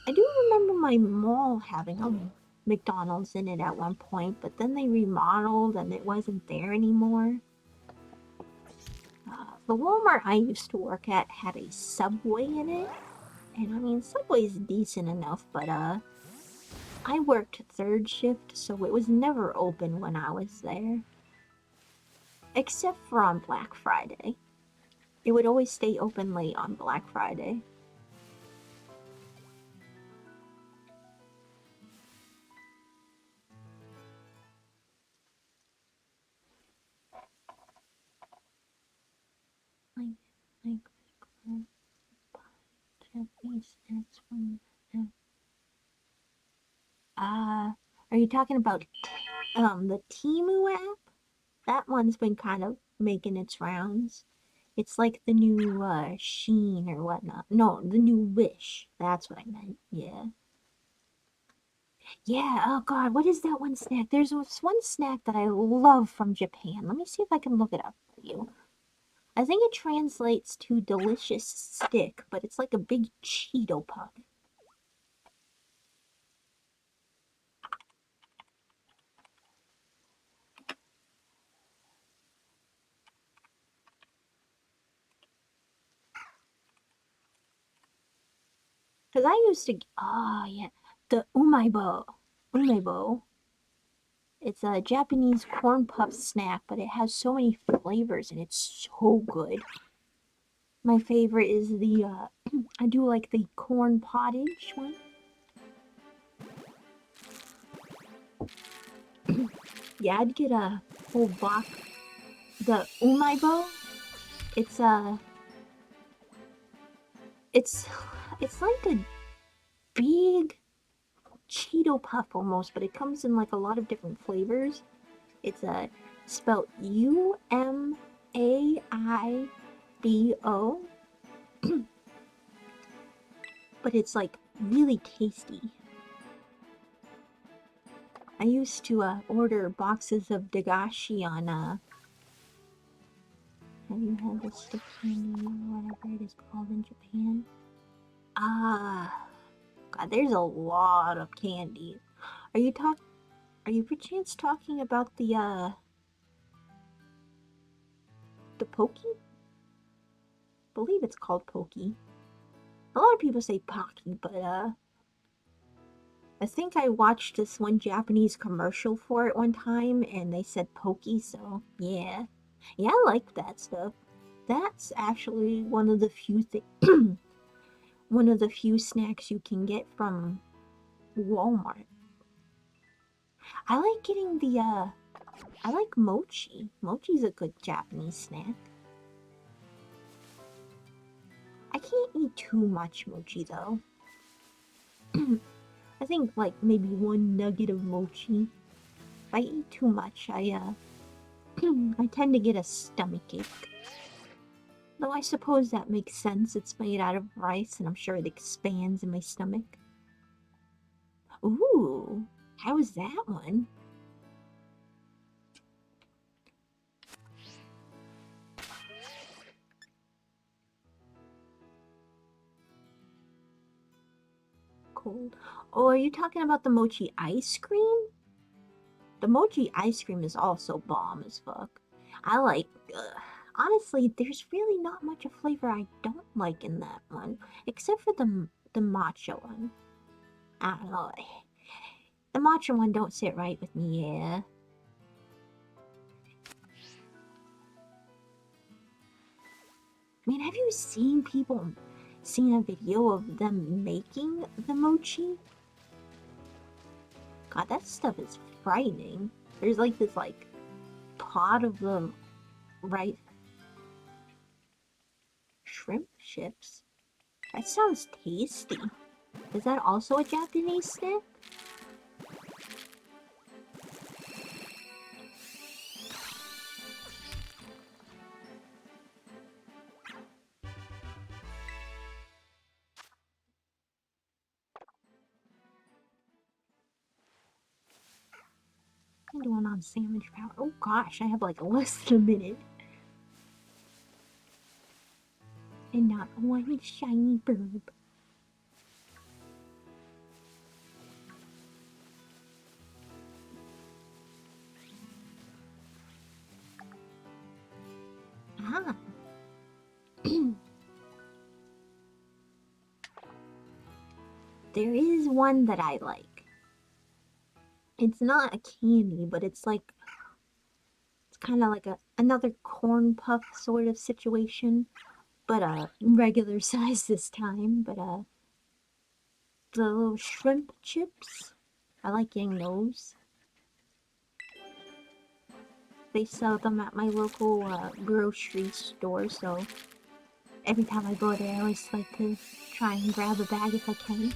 I do remember my mall having a McDonald's in it at one point, but then they remodeled and it wasn't there anymore. The Walmart I used to work at had a Subway in it. And I mean, Subway's decent enough, but I worked third shift, so it was never open when I was there. Except for on Black Friday. It would always stay open late on Black Friday. Like Japanese snacks from. Are you talking about the Temu app? That one's been kind of making its rounds. It's like the new Sheen or whatnot. No, the new Wish. That's what I meant. Yeah. Yeah, oh god, what is that one snack? There's this one snack that I love from Japan. Let me see if I can look it up for you. I think it translates to delicious stick, but it's like a big Cheeto puff. Because I used to, oh yeah, the umaibo. Umaibo. It's a Japanese corn puff snack, but it has so many flavors and it's so good. My favorite is the, I do like the corn pottage one. Yeah, I'd get a whole box. The umaibo, it's it's like a big Cheeto puff almost, but it comes in like a lot of different flavors. It's spelled Umaibo, but it's like really tasty. I used to order boxes of dagashi on have you had the stick candy or whatever it is called in Japan? God, there's a lot of candy. Are you perchance talking about the Pokey? I believe it's called Pokey. A lot of people say Pocky, but I think I watched this one Japanese commercial for it one time and they said Pokey, so yeah. Yeah, I like that stuff. That's actually one of the few one of the few snacks you can get from Walmart. I like getting the I like mochi. Mochi's a good Japanese snack. I can't eat too much mochi though. I think like maybe one nugget of mochi. If I eat too much, I tend to get a stomachache. Though I suppose that makes sense. It's made out of rice, and I'm sure it expands in my stomach. Ooh, how was that one? Cold. Oh, are you talking about the mochi ice cream? The mochi ice cream is also bomb as fuck. I like, honestly, there's really not much of flavor I don't like in that one, except for the matcha one. I don't know. The matcha one don't sit right with me, yeah. I mean, have you seen seen a video of them making the mochi? God, that stuff is frightening. There's like this like pot of the right shrimp chips. That sounds tasty. Is that also a Japanese snack? I'm doing on sandwich power. Oh gosh, I have like less than a minute. And not one shiny burb. Ah, There is one that I like. It's not a candy, but it's like it's kind of like another corn puff sort of situation, but regular size this time. But the little shrimp chips, I like getting those. They sell them at my local grocery store, so every time I go there, I always like to try and grab a bag if I can.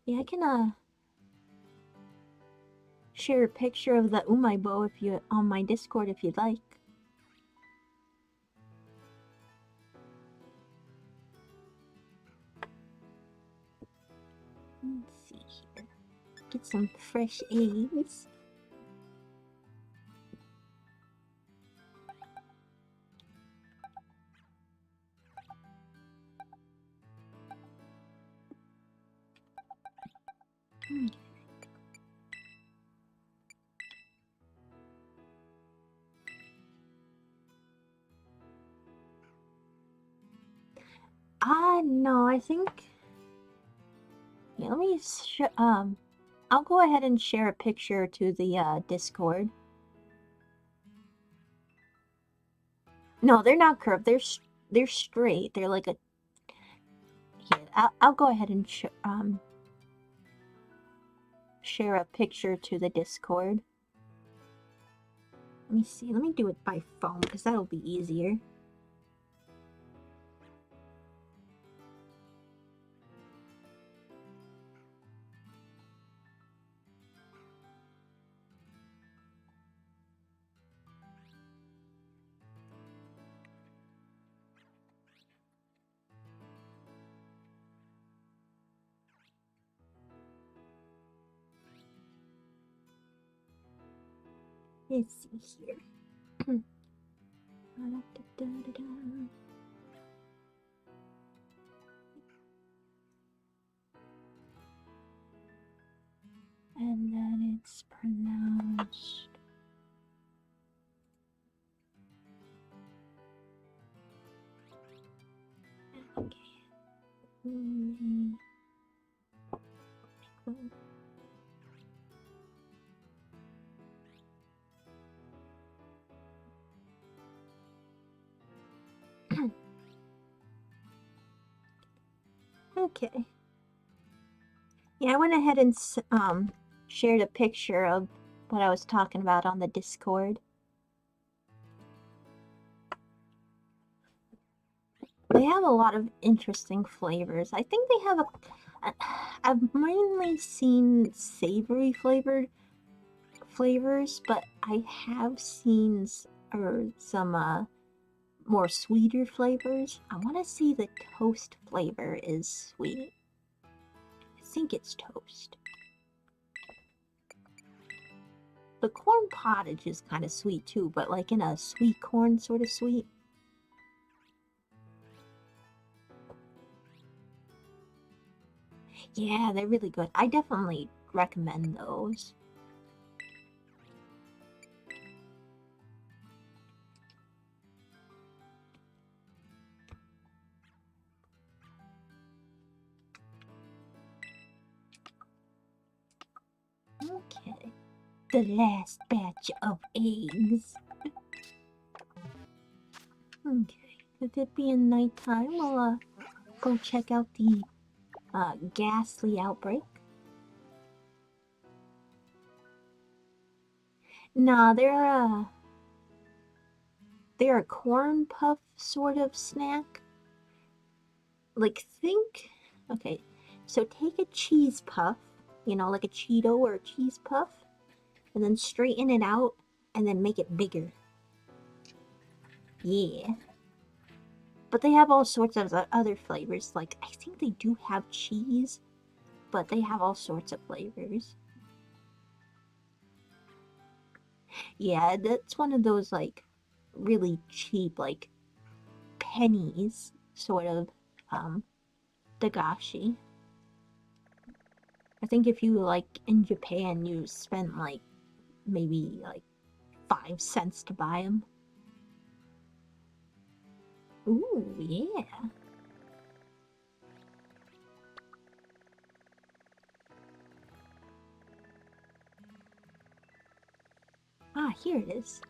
Yeah, I can share a picture of the umaibo if you on my Discord if you'd like. Let's see here. Get some fresh eggs. No, I think. Yeah, let me. I'll go ahead and share a picture to the Discord. No, they're not curved. They're straight. They're like a. Here, I'll go ahead and share a picture to the Discord. Let me see. Let me do it by phone because that'll be easier. Let's see here. And then it's pronounced. Okay. Okay. Yeah, I went ahead and shared a picture of what I was talking about on the Discord. They have a lot of interesting flavors. I think they have I've mainly seen savory flavored flavors, but I have seen some more sweeter flavors. I want to see the toast flavor is sweet. I think it's toast. The corn pottage is kind of sweet too, but like in a sweet corn sort of sweet. Yeah, they're really good. I definitely recommend those. Okay. The last batch of eggs. Okay. With it being nighttime, we'll go check out the ghastly outbreak. Nah, they're a corn puff sort of snack. Like okay, so take a cheese puff, like a Cheeto or a cheese puff, and then straighten it out and then make it bigger. Yeah. But they have all sorts of other flavors. Like, I think they do have cheese, but they have all sorts of flavors. Yeah, that's one of those, like, really cheap, like, pennies sort of, dagashi. I think if you, like, in Japan, you spent, like, maybe, like, 5 cents to buy them. Ooh, yeah. Ah, here it is.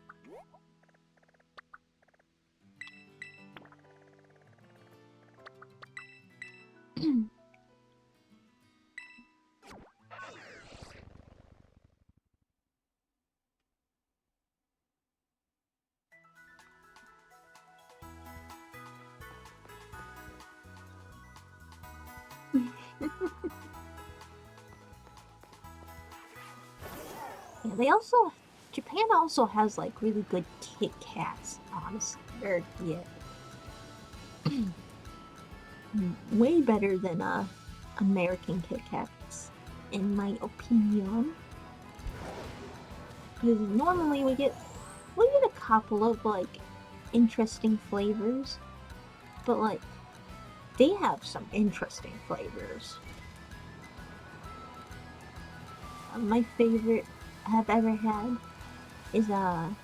Yeah, they also... Japan also has, like, really good Kit Kats, honestly. Or, yeah. Way better than, American Kit Kats, in my opinion. Because normally we get a couple of, like, interesting flavors. But, like, they have some interesting flavors. My favorite I've ever had is, I've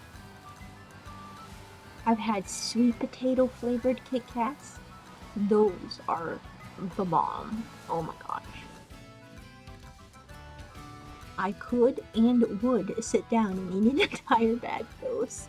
had sweet potato flavored Kit Kats. Those are the bomb. Oh my gosh. I could and would sit down and eat an entire bag of those.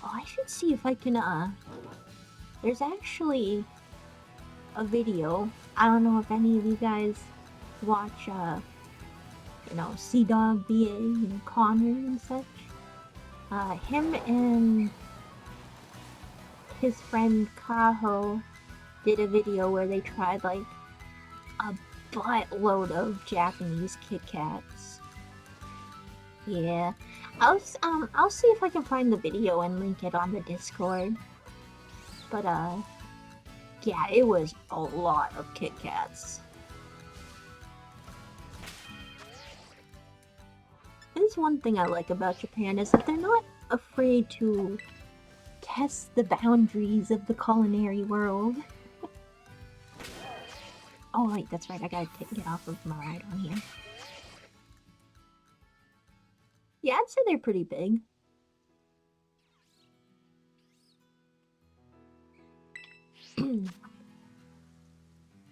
Oh, I should see if I can, there's actually a video. I don't know if any of you guys watch, you know, Sea Dog VA, you know, Connor and such. Him and his friend Kaho did a video where they tried, like, a buttload of Japanese Kit Kats. Yeah. I'll see if I can find the video and link it on the Discord. But, yeah, it was a lot of Kit Kats. There's one thing I like about Japan is that they're not afraid to test the boundaries of the culinary world. Oh, wait, that's right. I gotta get off of my ride on here. Yeah, I'd say they're pretty big.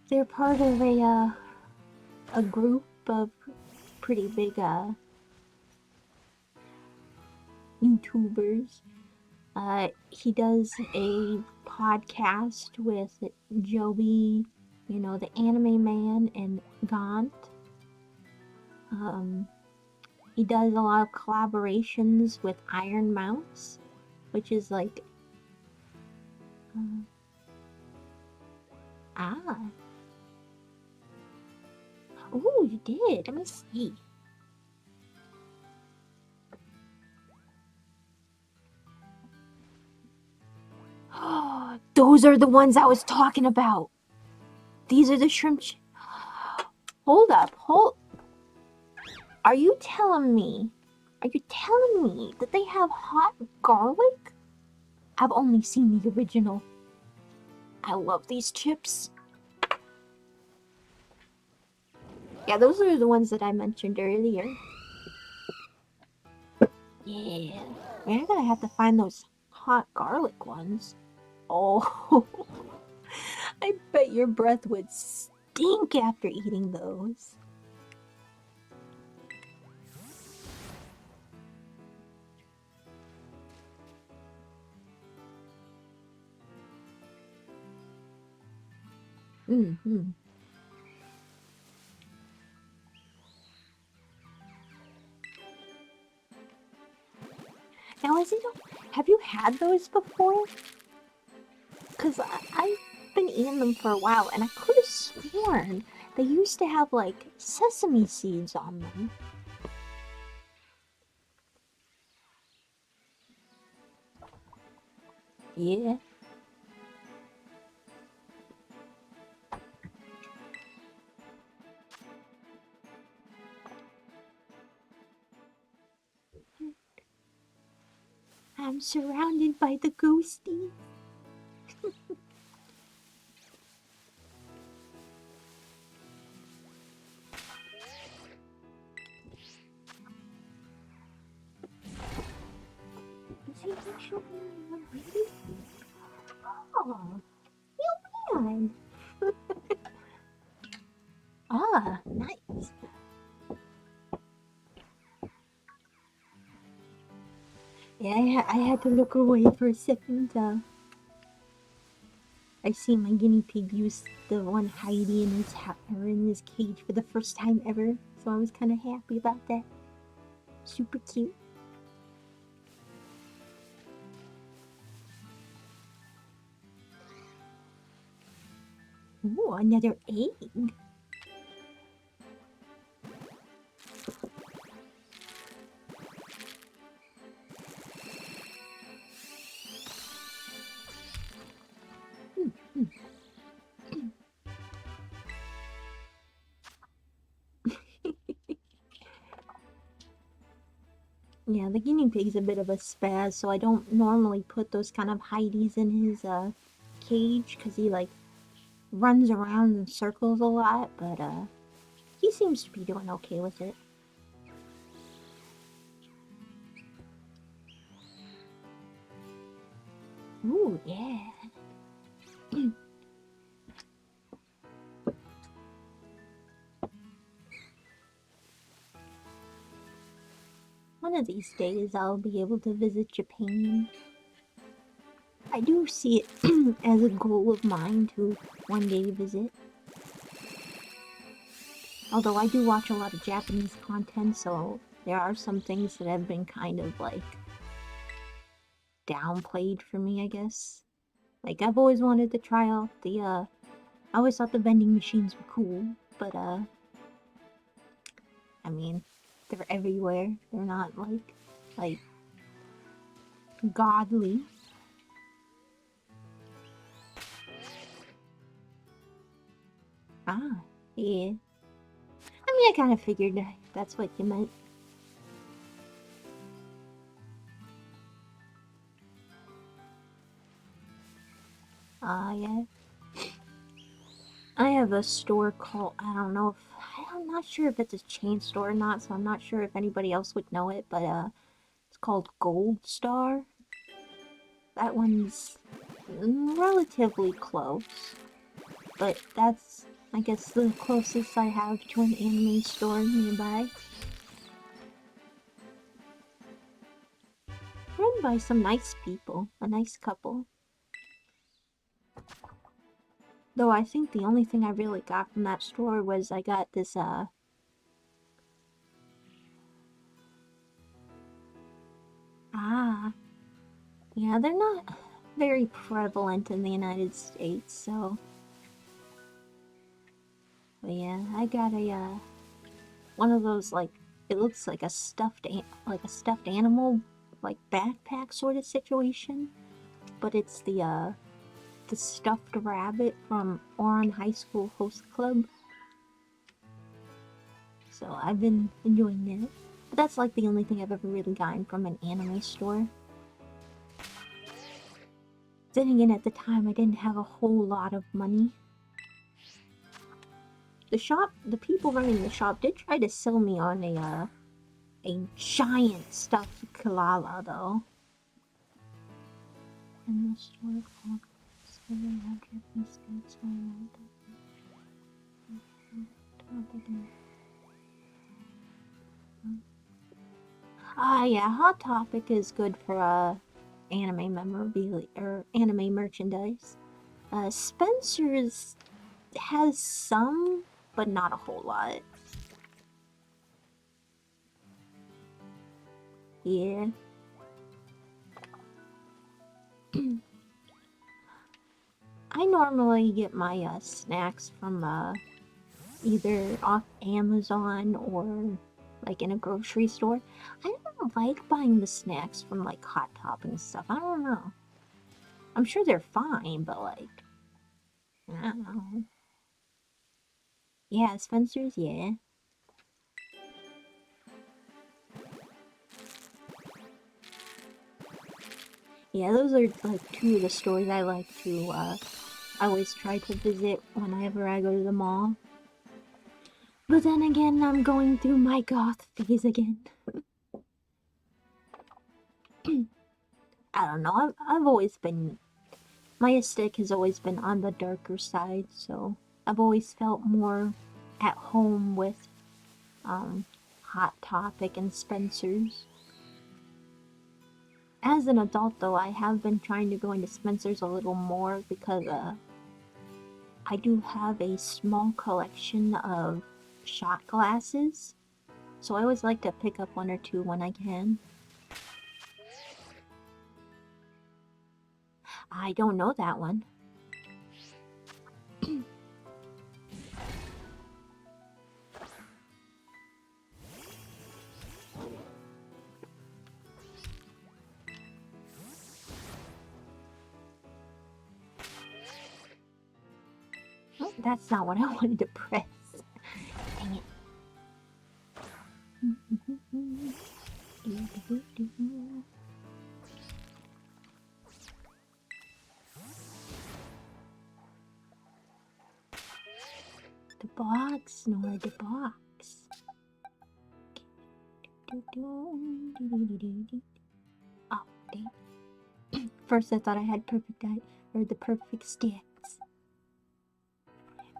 They're part of a group of pretty big, YouTubers. He does a podcast with Joey, you know, the anime man, and Gaunt. He does a lot of collaborations with Iron Mouse, which is like... ah. Oh, you did. Let me see. Those are the ones I was talking about. These are the shrimp... Hold up. Are you telling me that they have hot garlic? I've only seen the original. I love these chips. Yeah, those are the ones that I mentioned earlier. Yeah. We're gonna have to find those hot garlic ones. Oh, I bet your breath would stink after eating those. Mm-hmm. Now, have you had those before? Because I've been eating them for a while, and I could have sworn they used to have, like, sesame seeds on them. Yeah. I'm surrounded by the ghosties. Is he actually related? Oh, you man. Ah, nice. Yeah, I had to look away for a second. I see my guinea pig use the one Heidi in his cage for the first time ever, so I was kind of happy about that. Super cute. Ooh, another egg. Yeah, the guinea pig's a bit of a spaz, so I don't normally put those kind of hideys in his cage, because he like runs around in circles a lot, but he seems to be doing okay with it. Ooh, yeah. One of these days I'll be able to visit Japan. I do see it as a goal of mine to one day visit. Although I do watch a lot of Japanese content, so there are some things that have been kind of like downplayed for me, I guess. Like I've always wanted to try out the I always thought the vending machines were cool, but I mean, they're everywhere. They're not like godly. Ah, yeah. I mean, I kind of figured that's what you meant. Ah, yeah. I have a store called, I don't know if, I'm not sure if it's a chain store or not, so I'm not sure if anybody else would know it, but it's called Gold Star. That one's relatively close, but that's, I guess, the closest I have to an anime store nearby. Run by some nice people, a nice couple. Though I think the only thing I really got from that store was I got this, yeah, they're not very prevalent in the United States, so. But yeah, I got a, one of those, like, it looks like a stuffed animal, like, backpack sort of situation. But it's the stuffed rabbit from Oran High School Host Club. So I've been enjoying that. But that's like the only thing I've ever really gotten from an anime store. Then again, at the time, I didn't have a whole lot of money. The people running the shop did try to sell me on a giant stuffed koala, though. And the store called yeah, Hot Topic is good for anime memorabilia or anime merchandise. Spencer's has some, but not a whole lot. Yeah. I normally get my snacks from either off Amazon or like in a grocery store. I don't like buying the snacks from like Hot Topic and stuff. I don't know. I'm sure they're fine, but like, I don't know. Yeah, Spencer's, yeah. Yeah, those are like two of the stores I like to, I always try to visit whenever I go to the mall. But then again, I'm going through my goth phase again. I don't know, I've always been, my aesthetic has always been on the darker side, so I've always felt more at home with, Hot Topic and Spencer's. As an adult, though, I have been trying to go into Spencer's a little more because, I do have a small collection of shot glasses, so I always like to pick up one or two when I can. I don't know that one. Oh, that's not what I wanted to press. Dang it. The box, nor the box. Oh, dang. First I thought I had perfect eye, or the perfect stats.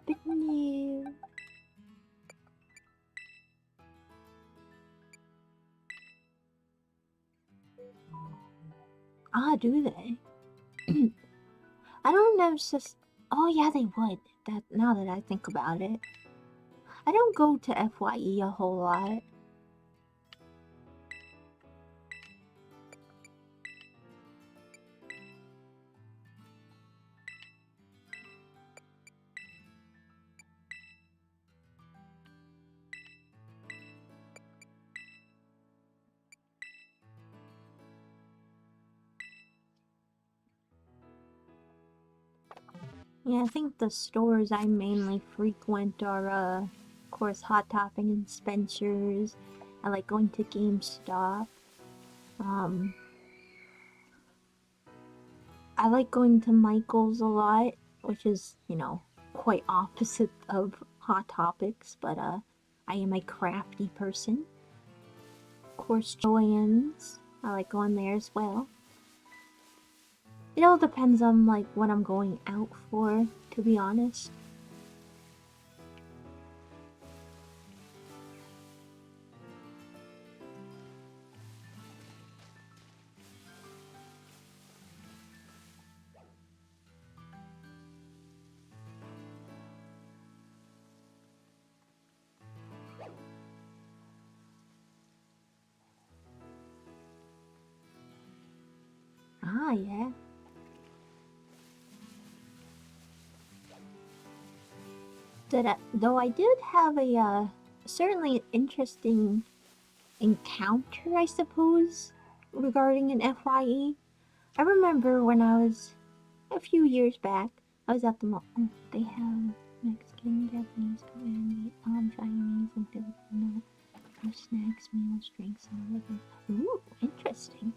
But no. Ah, do they? I don't know, it's just... Oh yeah, they would. That now that I think about it. I don't go to FYE a whole lot. Yeah, I think the stores I mainly frequent are, of course, Hot Topic and Spencer's. I like going to GameStop. Um, I like going to Michael's a lot, which is, quite opposite of Hot Topics, but, I am a crafty person. Of course, Joann's. I like going there as well. It all depends on, like, what I'm going out for, to be honest. Ah, yeah. Though I did have a, certainly interesting encounter, I suppose, regarding an FYE. I remember when I was a few years back, I was at the mall. Oh, they have Mexican, Japanese, Korean, Vietnam, Chinese, and Filipino for snacks, meals, drinks, and liquor. Ooh, interesting.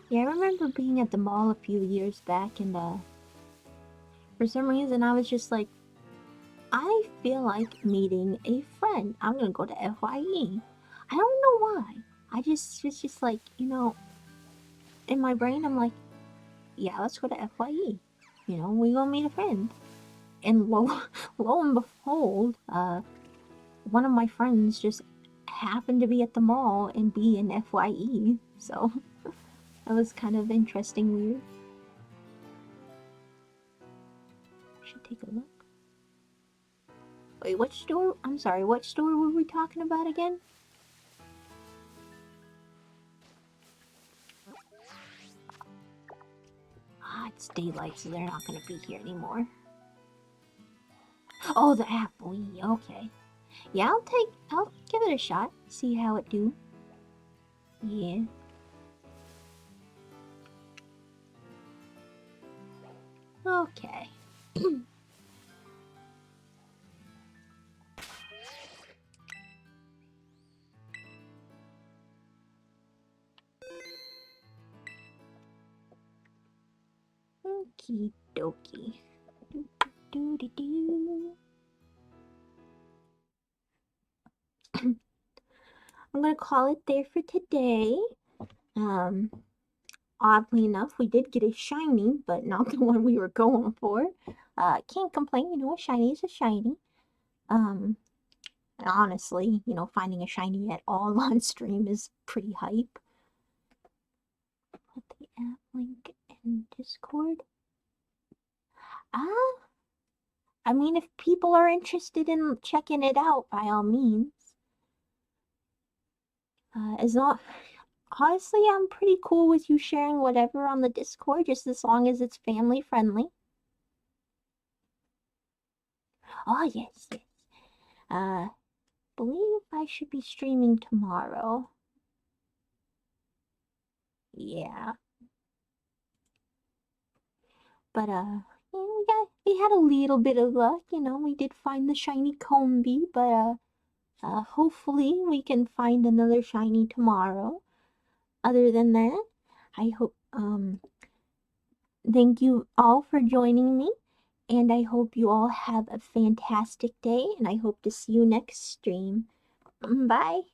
Yeah, I remember being at the mall a few years back, and for some reason I was just like, I feel like meeting a friend. I'm gonna go to FYE. I don't know why. It's just like, in my brain, I'm like, yeah, let's go to FYE. We gonna meet a friend. And lo and behold, one of my friends just happened to be at the mall and be in FYE. So that was kind of interesting, weird. Should take a look. Wait, which store? I'm sorry, what store were we talking about again? Ah, it's daylight, so they're not gonna be here anymore. Oh, the apple. Okay. Yeah, I'll give it a shot. See how it do. Yeah. Okay. Okie dokie. Do, do, do. I'm gonna call it there for today. Um, Oddly enough, we did get a shiny, but not the one we were going for. Can't complain, you know, a shiny is a shiny. Um, Honestly, you know, finding a shiny at all on stream is pretty hype. Put the app link in Discord. Ah, I mean, if people are interested in checking it out, by all means. As long, honestly, I'm pretty cool with you sharing whatever on the Discord, just as long as it's family friendly. Oh yes, yes. Believe I should be streaming tomorrow. Yeah. But you know, we had a little bit of luck, you know, we did find the shiny Combi, but hopefully we can find another shiny tomorrow. Other than that, I hope thank you all for joining me, and I hope you all have a fantastic day, and I hope to see you next stream. Bye.